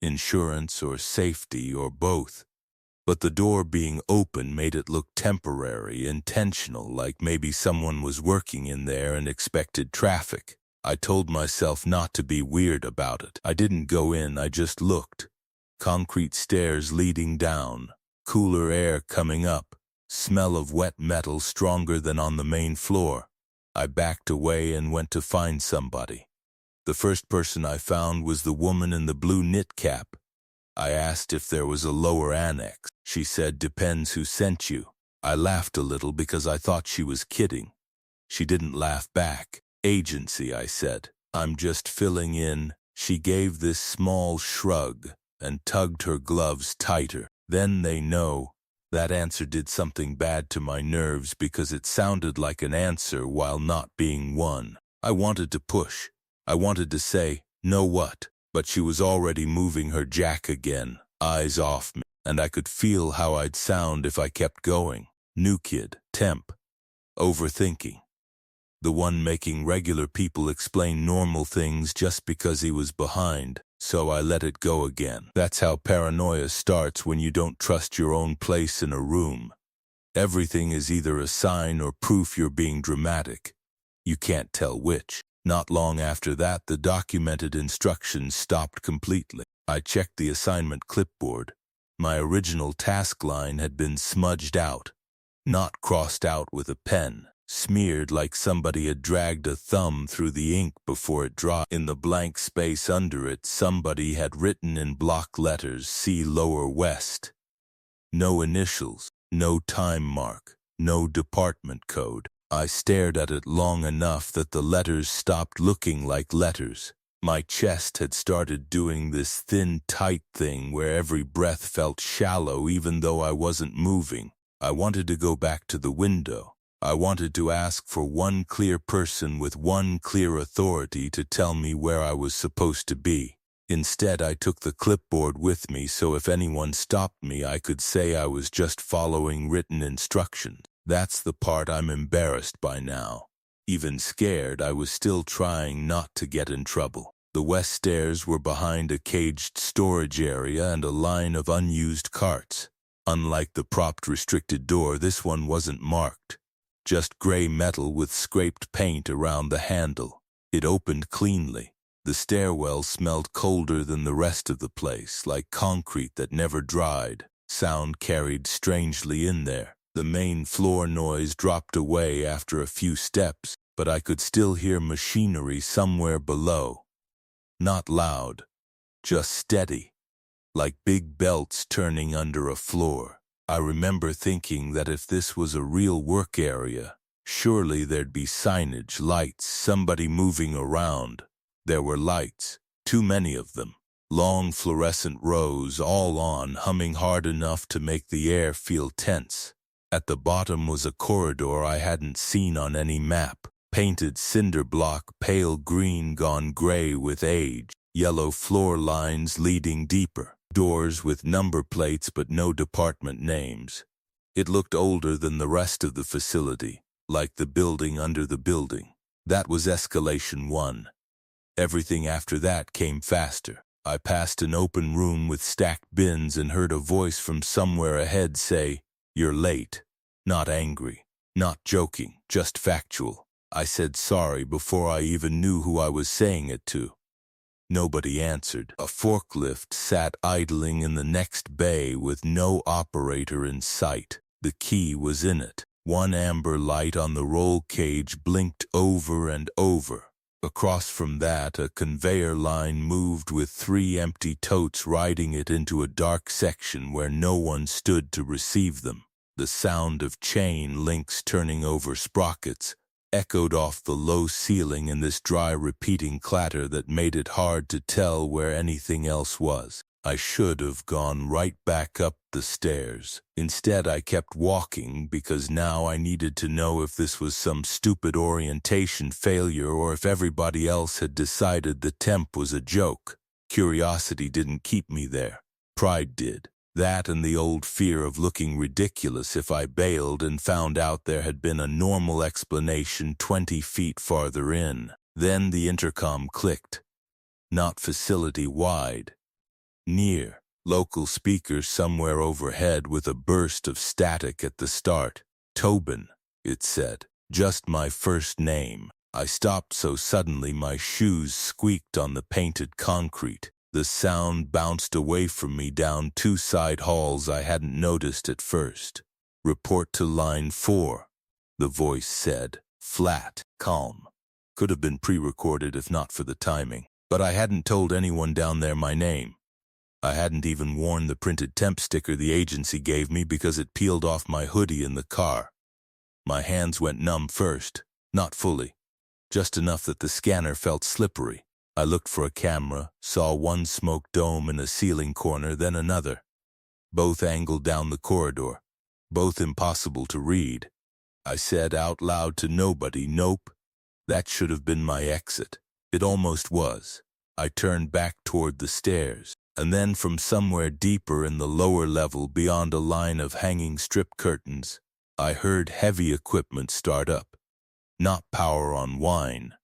Insurance or safety or both. But the door being open made it look temporary, intentional, like maybe someone was working in there and expected traffic. I told myself not to be weird about it. I didn't go in, I just looked. Concrete stairs leading down, cooler air coming up, smell of wet metal stronger than on the main floor. I backed away and went to find somebody. The first person I found was the woman in the blue knit cap. I asked if there was a lower annex. She said, "Depends who sent you." I laughed a little because I thought she was kidding. She didn't laugh back. "Agency," I said. "I'm just filling in." She gave this small shrug and tugged her gloves tighter. "Then they know That answer did something bad to my nerves because it sounded like an answer while not being one. I wanted to push. I wanted to say, "No what?" But she was already moving her jack again, eyes off me, and I could feel how I'd sound if I kept going. New kid, temp, overthinking. The one making regular people explain normal things just because he was behind, so I let it go again. That's how paranoia starts when you don't trust your own place in a room. Everything is either a sign or proof you're being dramatic. You can't tell which. Not long after that, the documented instructions stopped completely. I checked the assignment clipboard. My original task line had been smudged out, not crossed out with a pen, smeared like somebody had dragged a thumb through the ink before it dried. In the blank space under it, somebody had written in block letters, "See Lower West." No initials, no time mark, no department code. I stared at it long enough that the letters stopped looking like letters. My chest had started doing this thin, tight thing where every breath felt shallow even though I wasn't moving. I wanted to go back to the window. I wanted to ask for one clear person with one clear authority to tell me where I was supposed to be. Instead, I took the clipboard with me so if anyone stopped me, I could say I was just following written instructions. That's the part I'm embarrassed by now. Even scared, I was still trying not to get in trouble. The west stairs were behind a caged storage area and a line of unused carts. Unlike the propped restricted door, this one wasn't marked. Just gray metal with scraped paint around the handle. It opened cleanly. The stairwell smelled colder than the rest of the place, like concrete that never dried. Sound carried strangely in there. The main floor noise dropped away after a few steps, but I could still hear machinery somewhere below. Not loud, just steady, like big belts turning under a floor. I remember thinking that if this was a real work area, surely there'd be signage, lights, somebody moving around. There were lights, too many of them. Long fluorescent rows, all on, humming hard enough to make the air feel tense. At the bottom was a corridor I hadn't seen on any map. Painted cinder block, pale green gone gray with age. Yellow floor lines leading deeper. Doors with number plates but no department names. It looked older than the rest of the facility, like the building under the building. That was escalation 1. Everything after that came faster. I passed an open room with stacked bins and heard a voice from somewhere ahead say, "You're late." Not angry, not joking, just factual. I said sorry before I even knew who I was saying it to. Nobody answered. A forklift sat idling in the next bay with no operator in sight. The key was in it. One amber light on the roll cage blinked over and over. Across from that, a conveyor line moved with 3 empty totes riding it into a dark section where no one stood to receive them. The sound of chain links turning over sprockets echoed off the low ceiling in this dry repeating clatter that made it hard to tell where anything else was. I should have gone right back up the stairs. Instead, I kept walking because now I needed to know if this was some stupid orientation failure or if everybody else had decided the temp was a joke. Curiosity didn't keep me there. Pride did. That and the old fear of looking ridiculous if I bailed and found out there had been a normal explanation 20 feet farther in. Then the intercom clicked. Not facility-wide. Near. Local speakers somewhere overhead with a burst of static at the start. Tobin, it said. Just my first name. I stopped so suddenly my shoes squeaked on the painted concrete. The sound bounced away from me down 2 side halls I hadn't noticed at first. "Report to line 4, the voice said. Flat, calm. Could have been pre-recorded if not for the timing. But I hadn't told anyone down there my name. I hadn't even worn the printed temp sticker the agency gave me because it peeled off my hoodie in the car. My hands went numb first, not fully, just enough that the scanner felt slippery. I looked for a camera, saw one smoke dome in a ceiling corner, then another. Both angled down the corridor. both impossible to read. I said out loud to nobody, "Nope, that should have been my exit." It almost was. I turned back toward the stairs, and then from somewhere deeper in the lower level beyond a line of hanging strip curtains, I heard heavy equipment start up. Not power on whine.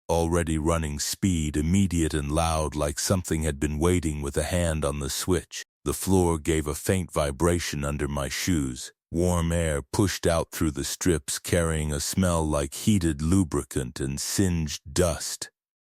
Already running speed, immediate and loud, like something had been waiting with a hand on the switch. The floor gave a faint vibration under my shoes. Warm air pushed out through the strips, carrying a smell like heated lubricant and singed dust.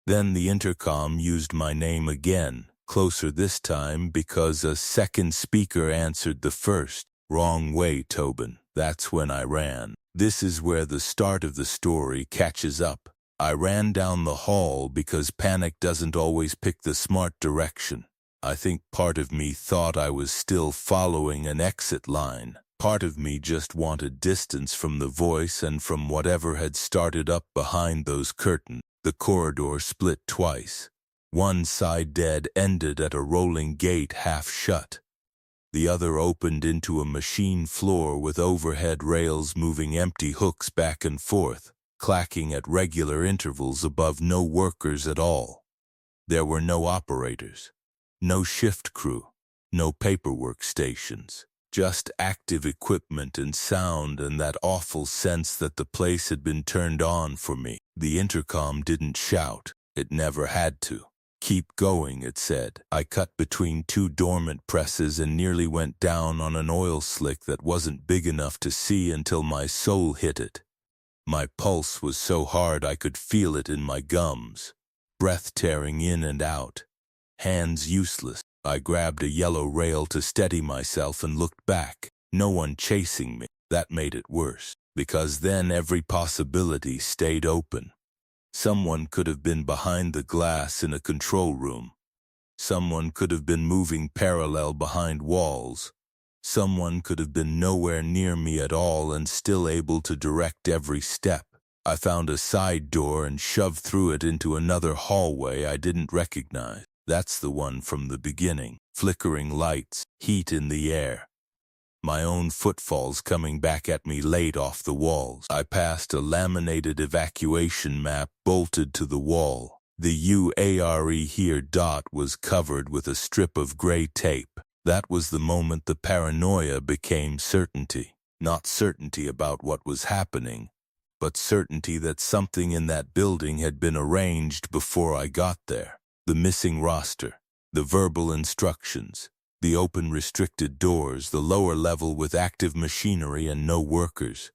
Then the intercom used my name again, closer this time because a second speaker answered the first. "Wrong way, Tobin." That's when I ran. This is where the start of the story catches up. I ran down the hall because panic doesn't always pick the smart direction. I think part of me thought I was still following an exit line. Part of me just wanted distance from the voice and from whatever had started up behind those curtains. The corridor split twice. One side dead ended at a rolling gate half shut. The other opened into a machine floor with overhead rails moving empty hooks back and forth, clacking at regular intervals above no workers at all. There were no operators, no shift crew, no paperwork stations, just active equipment and sound and that awful sense that the place had been turned on for me. The intercom didn't shout. It never had to. "Keep going," it said. I cut between two dormant presses and nearly went down on an oil slick that wasn't big enough to see until my soul hit it. My pulse was so hard I could feel it in my gums. Breath tearing in and out. Hands useless. I grabbed a yellow rail to steady myself and looked back. No one chasing me. That made it worse, because then every possibility stayed open. Someone could have been behind the glass in a control room. Someone could have been moving parallel behind walls. Someone could have been nowhere near me at all and still able to direct every step. I found a side door and shoved through it into another hallway I didn't recognize. That's the one from the beginning. Flickering lights, heat in the air. My own footfalls coming back at me laid off the walls. I passed a laminated evacuation map bolted to the wall. The UARE here dot was covered with a strip of gray tape. That was the moment the paranoia became certainty. Not certainty about what was happening, but certainty that something in that building had been arranged before I got there. The missing roster, the verbal instructions, the open restricted doors, the lower level with active machinery and no workers.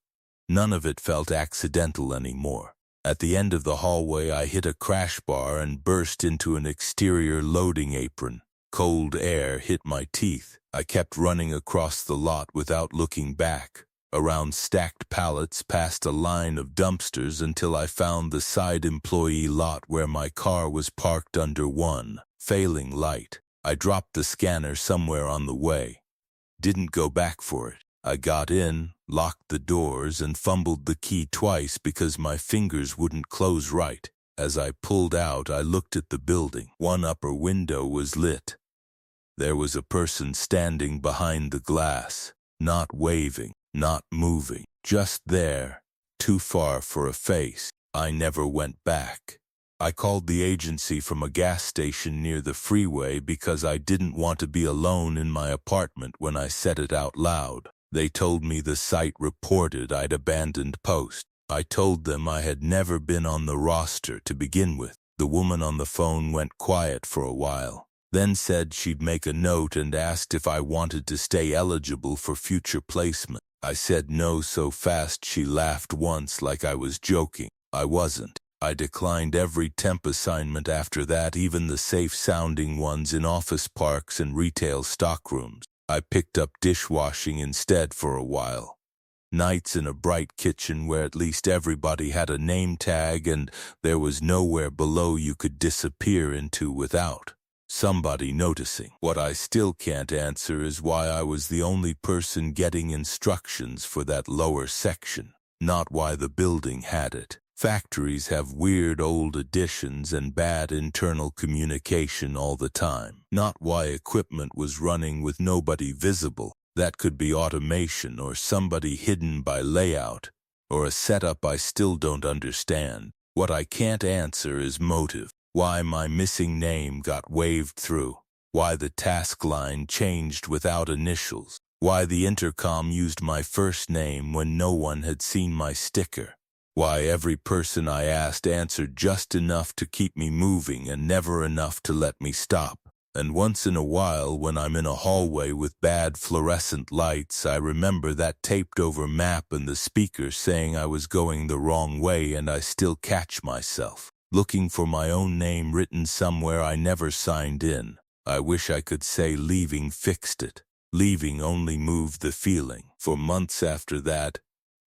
None of it felt accidental anymore. At the end of the hallway I hit a crash bar and burst into an exterior loading apron. Cold air hit my teeth. I kept running across the lot without looking back, around stacked pallets past a line of dumpsters until I found the side employee lot where my car was parked under one failing light. I dropped the scanner somewhere on the way. Didn't go back for it. I got in, locked the doors, and fumbled the key twice because my fingers wouldn't close right. As I pulled out, I looked at the building. One upper window was lit. There was a person standing behind the glass, not waving, not moving, just there, too far for a face. I never went back. I called the agency from a gas station near the freeway because I didn't want to be alone in my apartment when I said it out loud. They told me the site reported I'd abandoned post. I told them I had never been on the roster to begin with. The woman on the phone went quiet for a while, then said she'd make a note and asked if I wanted to stay eligible for future placement. I said no so fast she laughed once like I was joking. I wasn't. I declined every temp assignment after that, even the safe-sounding ones in office parks and retail stockrooms. I picked up dishwashing instead for a while. Nights in a bright kitchen where at least everybody had a name tag and there was nowhere below you could disappear into without somebody noticing. What I still can't answer is why I was the only person getting instructions for that lower section, not why the building had it. Factories have weird old additions and bad internal communication all the time. Not why equipment was running with nobody visible. That could be automation or somebody hidden by layout, or a setup I still don't understand. What I can't answer is motive. Why my missing name got waved through. Why the task line changed without initials. Why the intercom used my first name when no one had seen my sticker. Why every person I asked answered just enough to keep me moving and never enough to let me stop. And once in a while, when I'm in a hallway with bad fluorescent lights, I remember that taped-over map and the speaker saying I was going the wrong way, and I still catch myself looking for my own name written somewhere I never signed in. I wish I could say leaving fixed it. Leaving only moved the feeling. For months after that,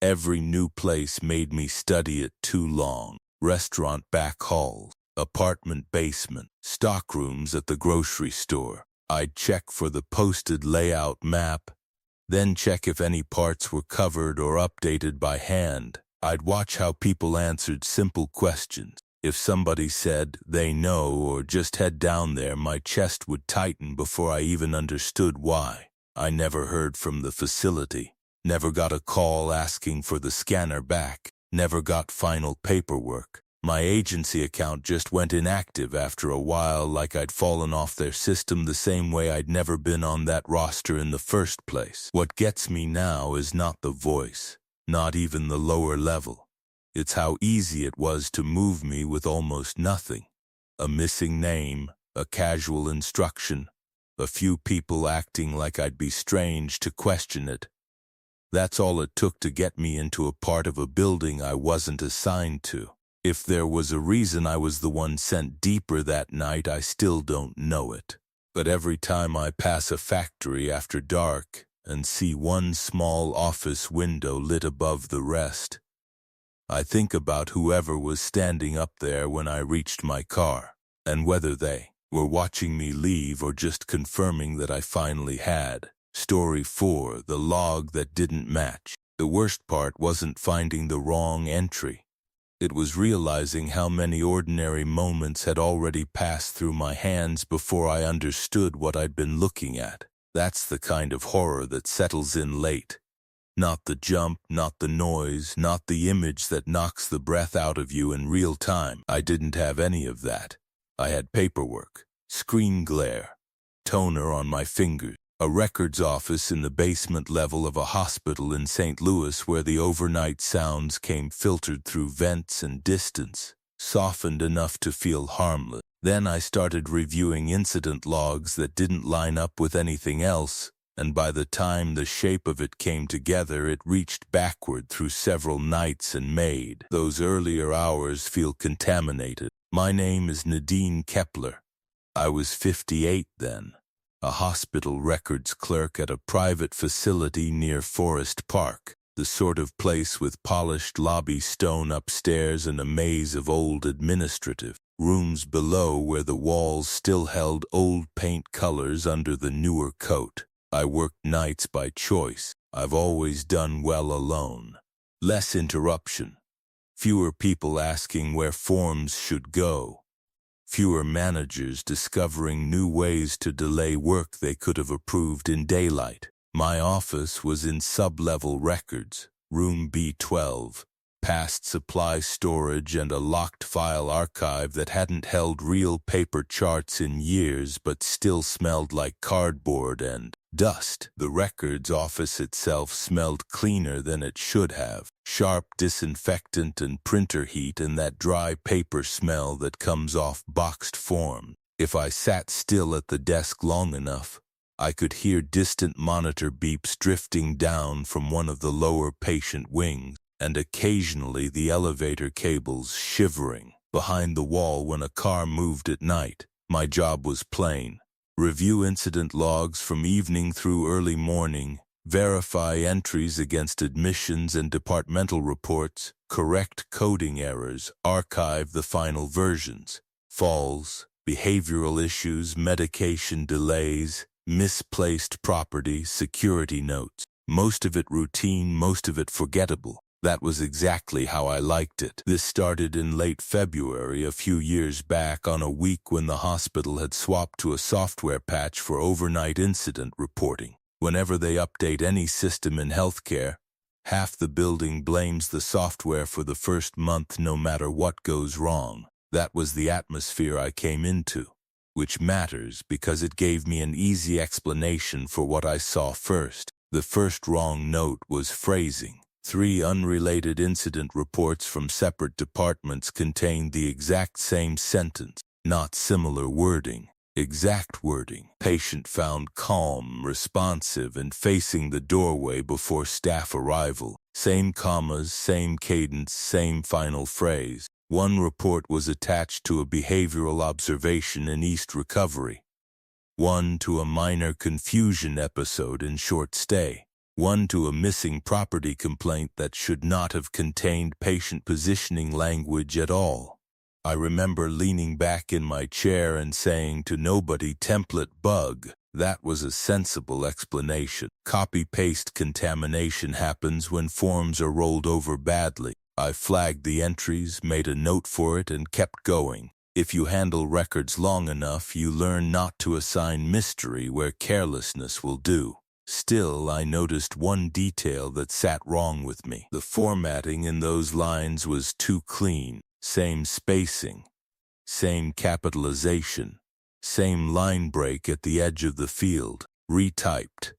every new place made me study it too long. Restaurant back halls, apartment basement, stockrooms at the grocery store. I'd check for the posted layout map, then check if any parts were covered or updated by hand. I'd watch how people answered simple questions. If somebody said they know or just head down there, my chest would tighten before I even understood why. I never heard from the facility. Never got a call asking for the scanner back. Never got final paperwork. My agency account just went inactive after a while, like I'd fallen off their system the same way I'd never been on that roster in the first place. What gets me now is not the voice, not even the lower level. It's how easy it was to move me with almost nothing. A missing name, a casual instruction, a few people acting like I'd be strange to question it. That's all it took to get me into a part of a building I wasn't assigned to. If there was a reason I was the one sent deeper that night, I still don't know it. But every time I pass a factory after dark and see one small office window lit above the rest, I think about whoever was standing up there when I reached my car, and whether they were watching me leave or just confirming that I finally had. Story 4, the log that didn't match. The worst part wasn't finding the wrong entry. It was realizing how many ordinary moments had already passed through my hands before I understood what I'd been looking at. That's the kind of horror that settles in late. Not the jump, not the noise, not the image that knocks the breath out of you in real time. I didn't have any of that. I had paperwork, screen glare, toner on my fingers, a records office in the basement level of a hospital in St. Louis where the overnight sounds came filtered through vents and distance, softened enough to feel harmless. Then I started reviewing incident logs that didn't line up with anything else, and by the time the shape of it came together, it reached backward through several nights and made those earlier hours feel contaminated. My name is Nadine Kepler. I was 58 then, a hospital records clerk at a private facility near Forest Park, the sort of place with polished lobby stone upstairs and a maze of old administrative rooms below where the walls still held old paint colors under the newer coat. I worked nights by choice. I've always done well alone. Less interruption. Fewer people asking where forms should go. Fewer managers discovering new ways to delay work they could have approved in daylight. My office was in sub-level records, room B12, past supply storage and a locked file archive that hadn't held real paper charts in years but still smelled like cardboard and dust. The records office itself smelled cleaner than it should have. Sharp disinfectant and printer heat and that dry paper smell that comes off boxed form. If I sat still at the desk long enough, I could hear distant monitor beeps drifting down from one of the lower patient wings, and occasionally the elevator cables shivering behind the wall when a car moved at night. My job was plain. Review incident logs from evening through early morning, verify entries against admissions and departmental reports, correct coding errors, archive the final versions, falls, behavioral issues, medication delays, misplaced property, security notes. Most of it routine, most of it forgettable. That was exactly how I liked it. This started in late February a few years back on a week when the hospital had swapped to a software patch for overnight incident reporting. Whenever they update any system in healthcare, half the building blames the software for the first month no matter what goes wrong. That was the atmosphere I came into, which matters because it gave me an easy explanation for what I saw first. The first wrong note was phrasing. 3 unrelated incident reports from separate departments contained the exact same sentence, not similar wording. Exact wording. Patient found calm, responsive, and facing the doorway before staff arrival. Same commas, same cadence, same final phrase. One report was attached to a behavioral observation in East Recovery. One to a minor confusion episode in short stay. One to a missing property complaint that should not have contained patient positioning language at all. I remember leaning back in my chair and saying to nobody, template bug. That was a sensible explanation. Copy-paste contamination happens when forms are rolled over badly. I flagged the entries, made a note for it, and kept going. If you handle records long enough, you learn not to assign mystery where carelessness will do. Still, I noticed one detail that sat wrong with me. The formatting in those lines was too clean. Same spacing, same capitalization, same line break at the edge of the field. Retyped,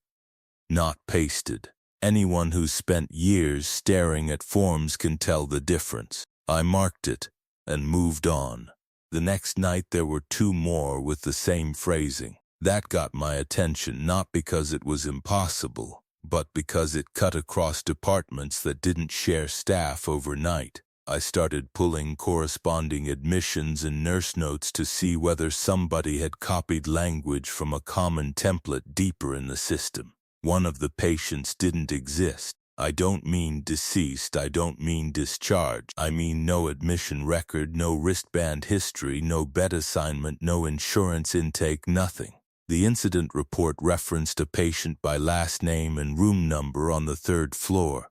not pasted. Anyone who's spent years staring at forms can tell the difference. I marked it and moved on. The next night there were 2 more with the same phrasing. That got my attention not because it was impossible, but because it cut across departments that didn't share staff overnight. I started pulling corresponding admissions and nurse notes to see whether somebody had copied language from a common template deeper in the system. One of the patients didn't exist. I don't mean deceased, I don't mean discharged. I mean no admission record, no wristband history, no bed assignment, no insurance intake, nothing. The incident report referenced a patient by last name and room number on the 3rd floor.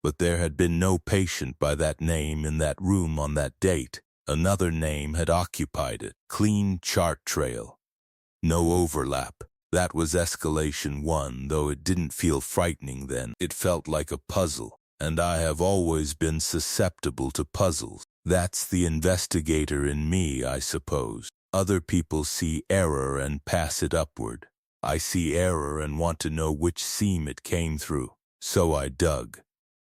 But there had been no patient by that name in that room on that date. Another name had occupied it. Clean chart trail. No overlap. That was escalation 1, though it didn't feel frightening then. It felt like a puzzle, and I have always been susceptible to puzzles. That's the investigator in me, I suppose. Other people see error and pass it upward. I see error and want to know which seam it came through. So I dug.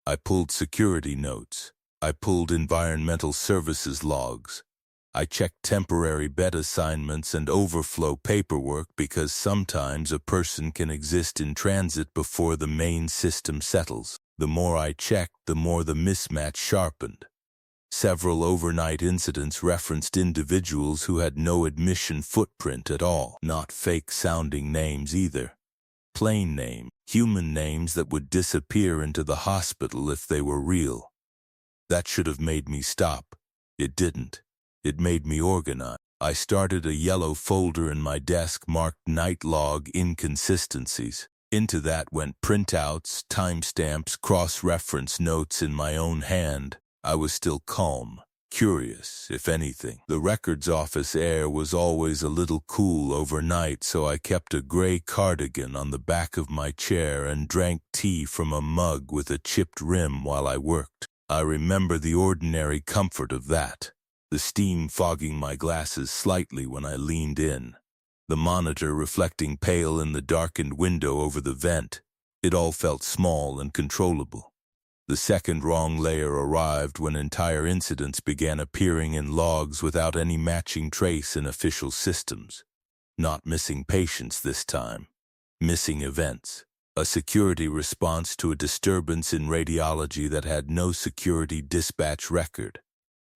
I pulled security notes. I pulled environmental services logs. I checked temporary bed assignments and overflow paperwork because sometimes a person can exist in transit before the main system settles. The more I checked, the more the mismatch sharpened. Several overnight incidents referenced individuals who had no admission footprint at all. Not fake-sounding names either. Plain name, human names that would disappear into the hospital if they were real. That should have made me stop. It didn't. It made me organize. I started a yellow folder in my desk marked Night Log Inconsistencies. Into that went printouts, timestamps, cross-reference notes in my own hand. I was still calm. Curious, if anything. The records office air was always a little cool overnight, so I kept a gray cardigan on the back of my chair and drank tea from a mug with a chipped rim while I worked. I remember the ordinary comfort of that. The steam fogging my glasses slightly when I leaned in. The monitor reflecting pale in the darkened window over the vent. It all felt small and controllable. The second wrong layer arrived when entire incidents began appearing in logs without any matching trace in official systems. Not missing patients this time. Missing events. A security response to a disturbance in radiology that had no security dispatch record.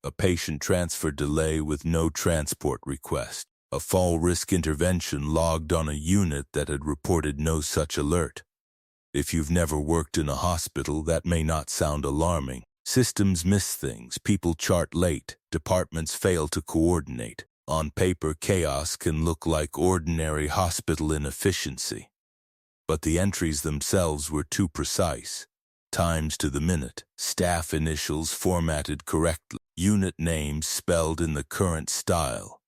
A patient transfer delay with no transport request. A fall risk intervention logged on a unit that had reported no such alert. If you've never worked in a hospital, that may not sound alarming. Systems miss things, people chart late, departments fail to coordinate. On paper, chaos can look like ordinary hospital inefficiency. But the entries themselves were too precise. Times to the minute, staff initials formatted correctly, unit names spelled in the current style,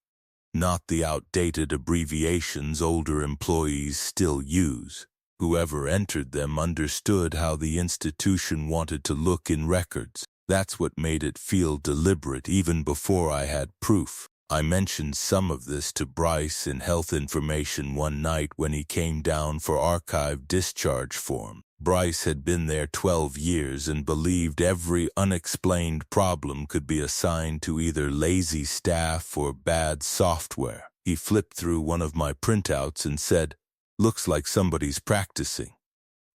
not the outdated abbreviations older employees still use. Whoever entered them understood how the institution wanted to look in records. That's what made it feel deliberate even before I had proof. I mentioned some of this to Bryce in health information one night when he came down for archived discharge form. Bryce had been there 12 years and believed every unexplained problem could be assigned to either lazy staff or bad software. He flipped through one of my printouts and said, "Looks like somebody's practicing."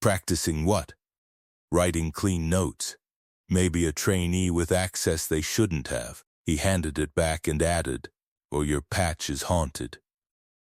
Practicing what? Writing clean notes. Maybe a trainee with access they shouldn't have. He handed it back and added, "Or your patch is haunted."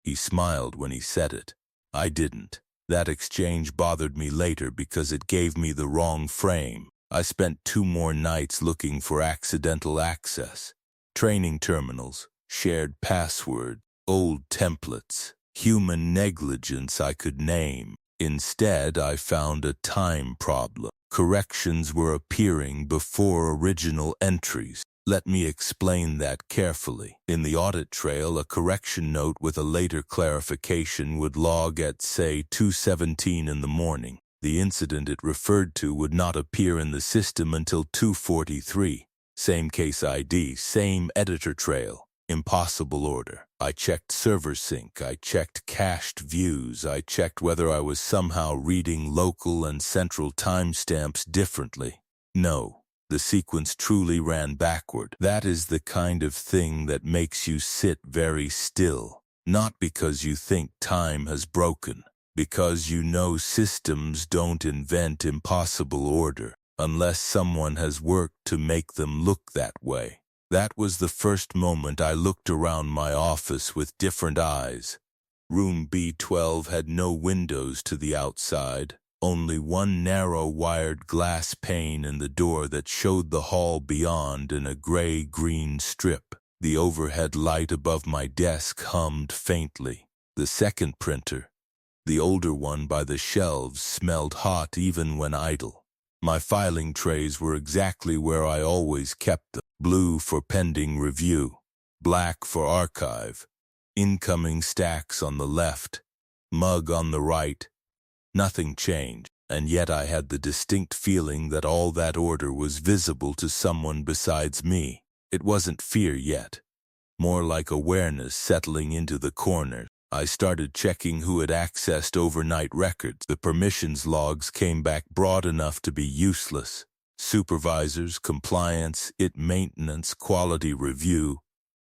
He smiled when he said it. I didn't. That exchange bothered me later because it gave me the wrong frame. I spent 2 more nights looking for accidental access. Training terminals, shared password, old templates, human negligence I could name. Instead, I found a time problem. Corrections were appearing before original entries. Let me explain that carefully. In the audit trail, a correction note with a later clarification would log at, say, 2:17 in the morning. The incident it referred to would not appear in the system until 2:43. Same case ID, same editor trail. Impossible order. I checked server sync, I checked cached views, I checked whether I was somehow reading local and central timestamps differently. No. The sequence truly ran backward. That is the kind of thing that makes you sit very still. Not because you think time has broken, because you know systems don't invent impossible order unless someone has worked to make them look that way. That was the first moment I looked around my office with different eyes. Room B12 had no windows to the outside. Only one narrow wired glass pane in the door that showed the hall beyond in a gray-green strip. The overhead light above my desk hummed faintly. The second printer, the older one by the shelves, smelled hot even when idle. My filing trays were exactly where I always kept them. Blue for pending review, black for archive. Incoming stacks on the left, mug on the right. Nothing changed, and yet I had the distinct feeling that all that order was visible to someone besides me. It wasn't fear yet, more like awareness settling into the corners. I started checking who had accessed overnight records. The permissions logs came back broad enough to be useless. Supervisors, compliance, maintenance, quality review.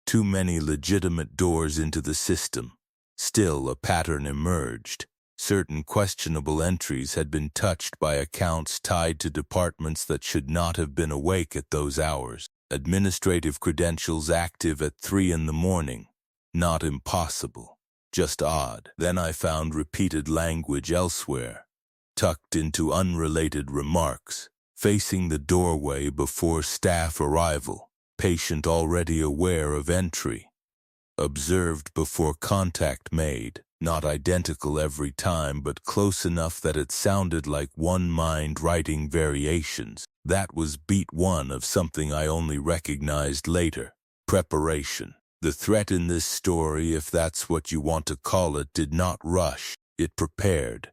Too many legitimate doors into the system. Still, a pattern emerged. Certain questionable entries had been touched by accounts tied to departments that should not have been awake at those hours. Administrative credentials active at 3 in the morning. Not impossible, just odd. Then I found repeated language elsewhere, tucked into unrelated remarks, facing the doorway before staff arrival, patient already aware of entry, observed before contact made. Not identical every time, but close enough that it sounded like one mind writing variations. That was beat 1 of something I only recognized later. Preparation. The threat in this story, if that's what you want to call it, did not rush. It prepared.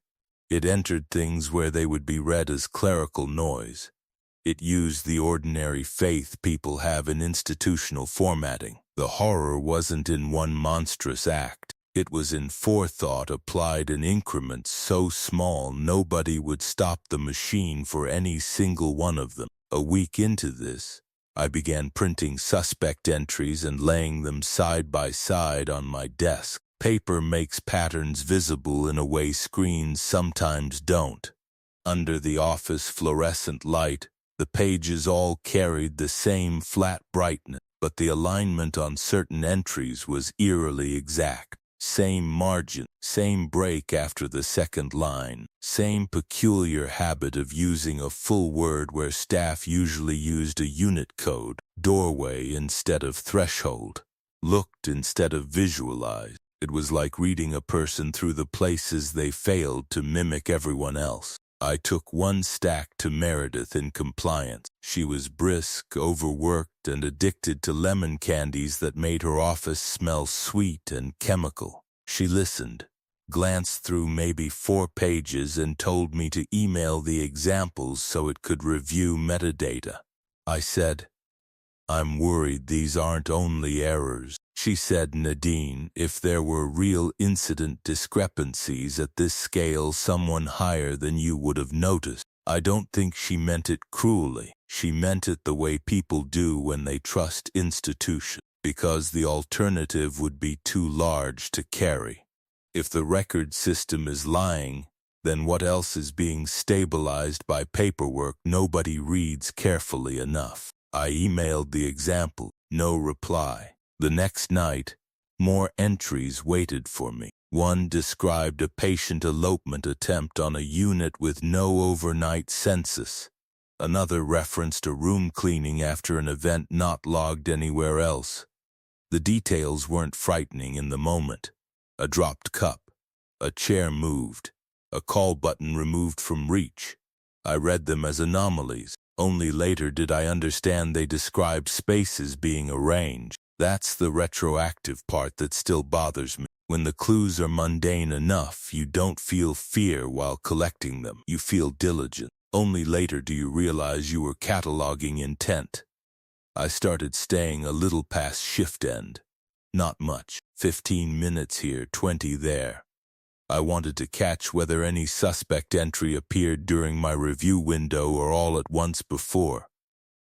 It entered things where they would be read as clerical noise. It used the ordinary faith people have in institutional formatting. The horror wasn't in one monstrous act. It was in forethought applied in increments so small nobody would stop the machine for any single one of them. A week into this, I began printing suspect entries and laying them side by side on my desk. Paper makes patterns visible in a way screens sometimes don't. Under the office fluorescent light, the pages all carried the same flat brightness, but the alignment on certain entries was eerily exact. Same margin, same break after the second line, same peculiar habit of using a full word where staff usually used a unit code, doorway instead of threshold, looked instead of visualized. It was like reading a person through the places they failed to mimic everyone else. I took one stack to Meredith in compliance. She was brisk, overworked, and addicted to lemon candies that made her office smell sweet and chemical. She listened, glanced through maybe 4 pages and told me to email the examples so it could review metadata. I said, "I'm worried these aren't only errors." She said, "Nadine, if there were real incident discrepancies at this scale, someone higher than you would have noticed." I don't think she meant it cruelly. She meant it the way people do when they trust institutions, because the alternative would be too large to carry. If the record system is lying, then what else is being stabilized by paperwork nobody reads carefully enough? I emailed the example, no reply. The next night, more entries waited for me. One described a patient elopement attempt on a unit with no overnight census. Another referenced a room cleaning after an event not logged anywhere else. The details weren't frightening in the moment. A dropped cup, a chair moved, a call button removed from reach. I read them as anomalies. Only later did I understand they described spaces being arranged. That's the retroactive part that still bothers me. When the clues are mundane enough, you don't feel fear while collecting them. You feel diligent. Only later do you realize you were cataloging intent. I started staying a little past shift end. Not much. 15 minutes here, 20 there. I wanted to catch whether any suspect entry appeared during my review window or all at once before.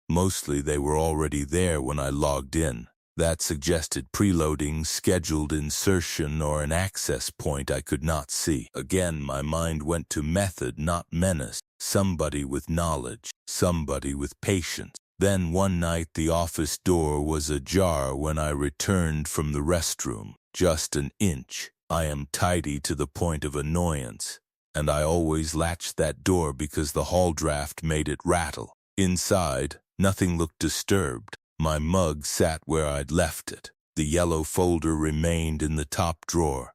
Mostly they were already there when I logged in. That suggested preloading, scheduled insertion, or an access point I could not see. Again, my mind went to method, not menace. Somebody with knowledge, somebody with patience. Then one night the office door was ajar when I returned from the restroom. Just an inch. I am tidy to the point of annoyance, and I always latched that door because the hall draft made it rattle. Inside, nothing looked disturbed. My mug sat where I'd left it. The yellow folder remained in the top drawer.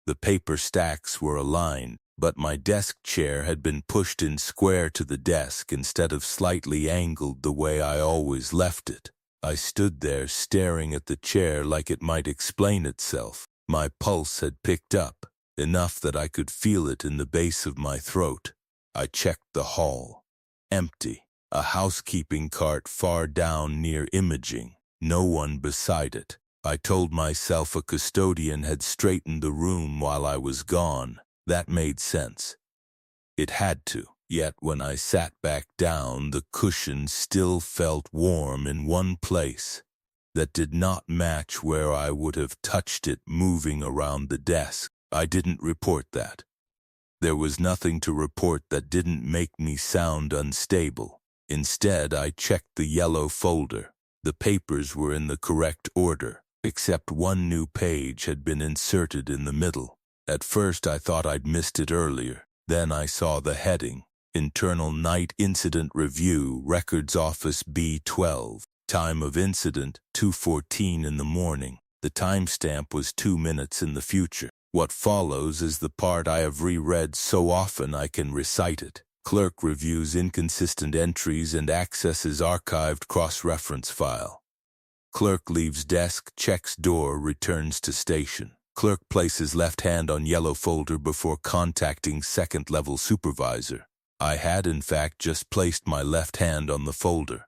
The paper stacks were aligned, but my desk chair had been pushed in square to the desk instead of slightly angled the way I always left it. I stood there staring at the chair like it might explain itself. My pulse had picked up, enough that I could feel it in the base of my throat. I checked the hall. Empty. A housekeeping cart far down near imaging. No one beside it. I told myself a custodian had straightened the room while I was gone. That made sense. It had to. Yet when I sat back down, the cushion still felt warm in one place that did not match where I would have touched it moving around the desk. I didn't report that. There was nothing to report that didn't make me sound unstable. Instead, I checked the yellow folder. The papers were in the correct order, except one new page had been inserted in the middle. At first, I thought I'd missed it earlier. Then I saw the heading, Internal Night Incident Review, Records Office B12. Time of incident, 2:14 in the morning. The timestamp was 2 minutes in the future. What follows is the part I have reread so often I can recite it. Clerk reviews inconsistent entries and accesses archived cross-reference file. Clerk leaves desk, checks door, returns to station. Clerk places left hand on yellow folder before contacting second-level supervisor. I had, in fact, just placed my left hand on the folder.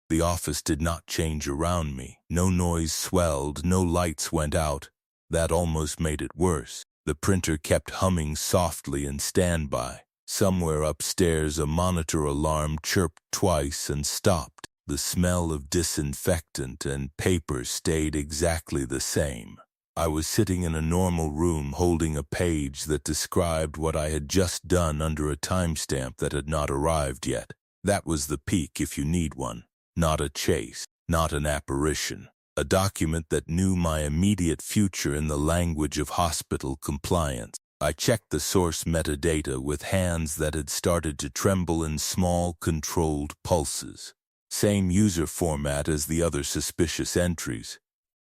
The office did not change around me. No noise swelled, no lights went out. That almost made it worse. The printer kept humming softly in standby. Somewhere upstairs a monitor alarm chirped twice and stopped. The smell of disinfectant and paper stayed exactly the same. I was sitting in a normal room holding a page that described what I had just done under a timestamp that had not arrived yet. That was the peak if you need one. Not a chase, not an apparition. A document that knew my immediate future in the language of hospital compliance. I checked the source metadata with hands that had started to tremble in small, controlled pulses. Same user format as the other suspicious entries.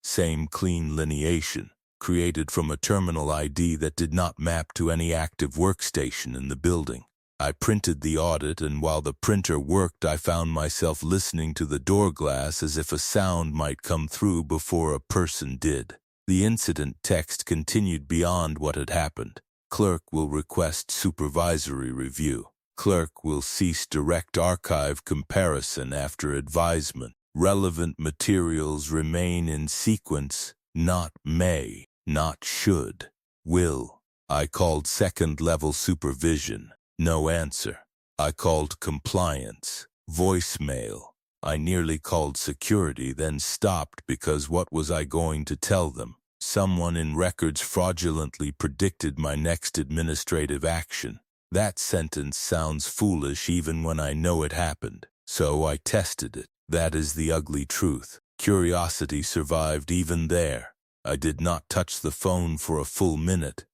Same clean lineation, created from a terminal ID that did not map to any active workstation in the building. I printed the audit, and while the printer worked, I found myself listening to the door glass as if a sound might come through before a person did. The incident text continued beyond what had happened. Clerk will request supervisory review. Clerk will cease direct archive comparison after advisement. Relevant materials remain in sequence, not may, not should, will. I called second-level supervision. No answer. I called compliance. Voicemail. I nearly called security, then stopped because what was I going to tell them? Someone in records fraudulently predicted my next administrative action. That sentence sounds foolish even when I know it happened. So I tested it. That is the ugly truth. Curiosity survived even there. I did not touch the phone for a full minute.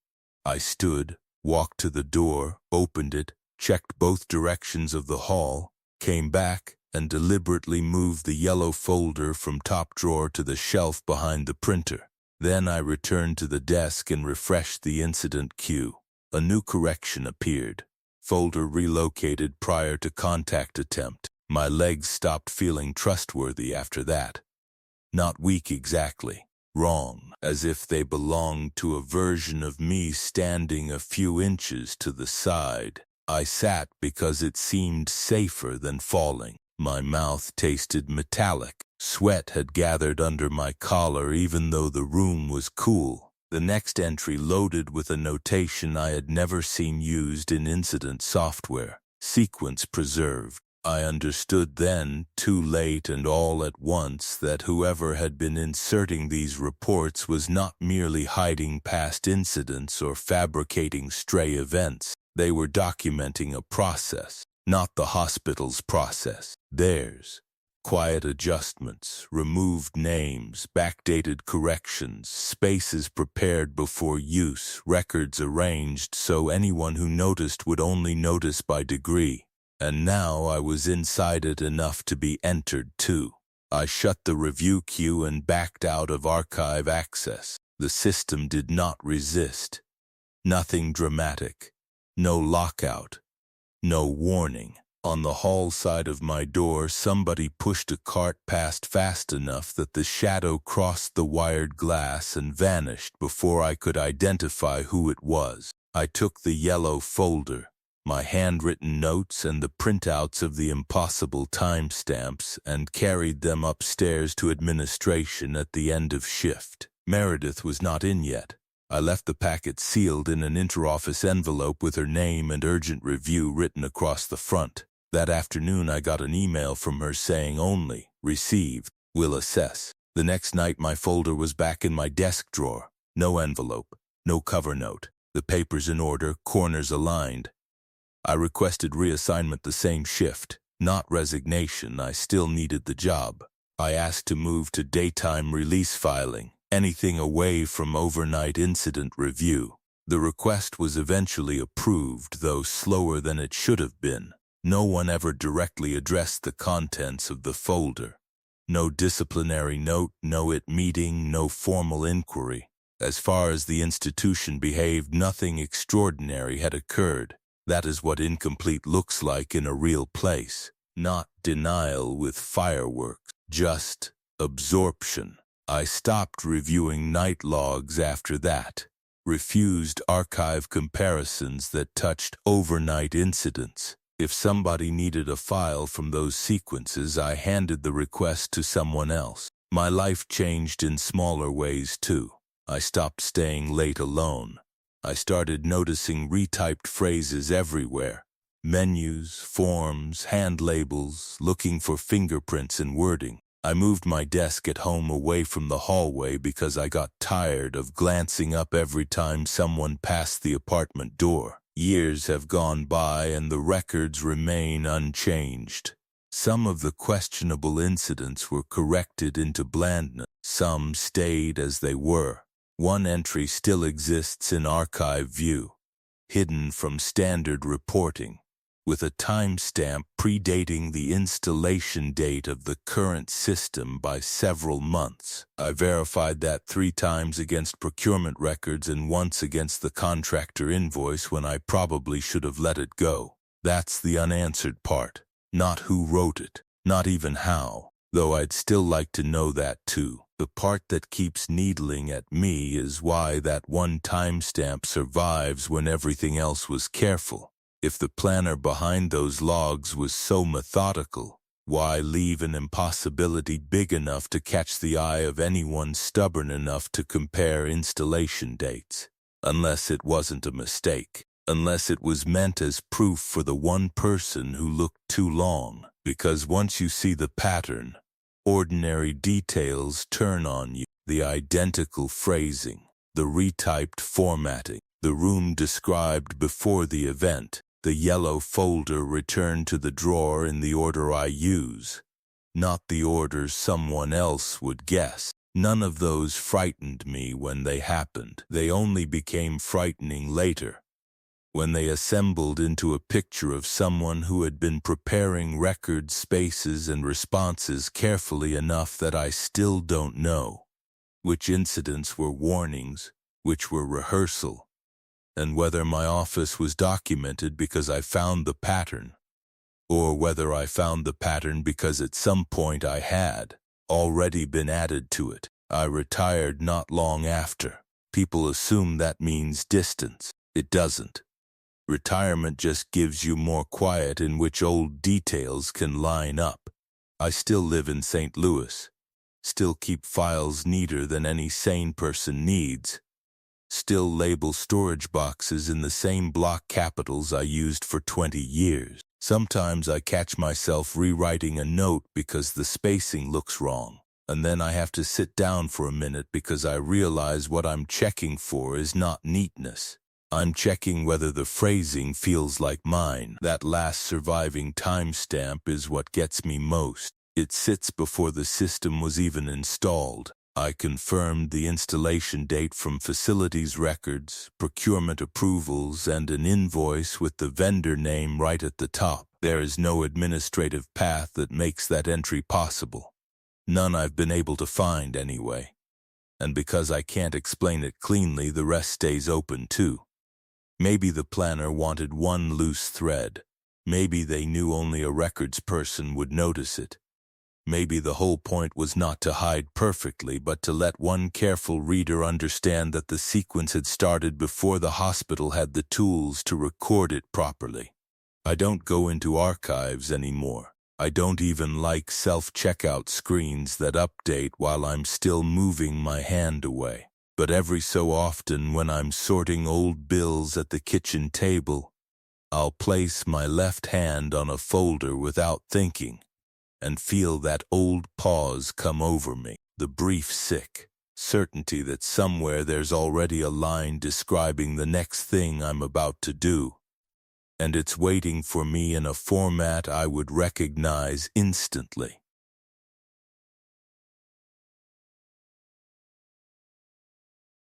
I stood, walked to the door, opened it, checked both directions of the hall, came back, and deliberately moved the yellow folder from top drawer to the shelf behind the printer. Then I returned to the desk and refreshed the incident queue. A new correction appeared. Folder relocated prior to contact attempt. My legs stopped feeling trustworthy after that. Not weak exactly. Wrong, as if they belonged to a version of me standing a few inches to the side. I sat because it seemed safer than falling. My mouth tasted metallic. Sweat had gathered under my collar even though the room was cool. The next entry loaded with a notation I had never seen used in incident software. Sequence preserved. I understood then, too late and all at once, that whoever had been inserting these reports was not merely hiding past incidents or fabricating stray events. They were documenting a process, not the hospital's process, theirs. Quiet adjustments, removed names, backdated corrections, spaces prepared before use, records arranged so anyone who noticed would only notice by degree. And now I was inside it enough to be entered too. I shut the review queue and backed out of archive access. The system did not resist. Nothing dramatic. No lockout. No warning. On the hall side of my door, somebody pushed a cart past fast enough that the shadow crossed the wired glass and vanished before I could identify who it was. I took the yellow folder, my handwritten notes and the printouts of the impossible timestamps, and carried them upstairs to administration at the end of shift. Meredith was not in yet. I left the packet sealed in an interoffice envelope with her name and urgent review written across the front. That afternoon I got an email from her saying only, received, will assess. The next night my folder was back in my desk drawer. No envelope, no cover note. The papers in order, corners aligned. I requested reassignment the same shift. Not resignation, I still needed the job. I asked to move to daytime release filing, anything away from overnight incident review. The request was eventually approved, though slower than it should have been. No one ever directly addressed the contents of the folder. No disciplinary note, no meeting, no formal inquiry. As far as the institution behaved, nothing extraordinary had occurred. That is what incomplete looks like in a real place. Not denial with fireworks, just absorption. I stopped reviewing night logs after that. Refused archive comparisons that touched overnight incidents. If somebody needed a file from those sequences, I handed the request to someone else. My life changed in smaller ways too. I stopped staying late alone. I started noticing retyped phrases everywhere. Menus, forms, hand labels, looking for fingerprints and wording. I moved my desk at home away from the hallway because I got tired of glancing up every time someone passed the apartment door. Years have gone by and the records remain unchanged. Some of the questionable incidents were corrected into blandness. Some stayed as they were. One entry still exists in archive view, hidden from standard reporting, with a timestamp predating the installation date of the current system by several months. I verified that 3 times against procurement records and once against the contractor invoice when I probably should have let it go. That's the unanswered part. Not who wrote it, not even how, though I'd still like to know that too. The part that keeps needling at me is why that one timestamp survives when everything else was careful. If the planner behind those logs was so methodical, why leave an impossibility big enough to catch the eye of anyone stubborn enough to compare installation dates? Unless it wasn't a mistake. Unless it was meant as proof for the one person who looked too long. Because once you see the pattern, ordinary details turn on you. The identical phrasing, the retyped formatting, the room described before the event, the yellow folder returned to the drawer in the order I use, not the order someone else would guess. None of those frightened me when they happened. They only became frightening later, when they assembled into a picture of someone who had been preparing record spaces and responses carefully enough that I still don't know which incidents were warnings, which were rehearsal, and whether my office was documented because I found the pattern, or whether I found the pattern because at some point I had already been added to it. I retired not long after. People assume that means distance. It doesn't. Retirement just gives you more quiet in which old details can line up. I still live in St. Louis, still keep files neater than any sane person needs, still label storage boxes in the same block capitals I used for 20 years. Sometimes I catch myself rewriting a note because the spacing looks wrong, and then I have to sit down for a minute because I realize what I'm checking for is not neatness. I'm checking whether the phrasing feels like mine. That last surviving timestamp is what gets me most. It sits before the system was even installed. I confirmed the installation date from facilities records, procurement approvals, and an invoice with the vendor name right at the top. There is no administrative path that makes that entry possible. None I've been able to find anyway. And because I can't explain it cleanly, the rest stays open too. Maybe the planner wanted one loose thread. Maybe they knew only a records person would notice it. Maybe the whole point was not to hide perfectly, but to let one careful reader understand that the sequence had started before the hospital had the tools to record it properly. I don't go into archives anymore. I don't even like self-checkout screens that update while I'm still moving my hand away. But every so often when I'm sorting old bills at the kitchen table, I'll place my left hand on a folder without thinking and feel that old pause come over me, the brief sick certainty that somewhere there's already a line describing the next thing I'm about to do, and it's waiting for me in a format I would recognize instantly.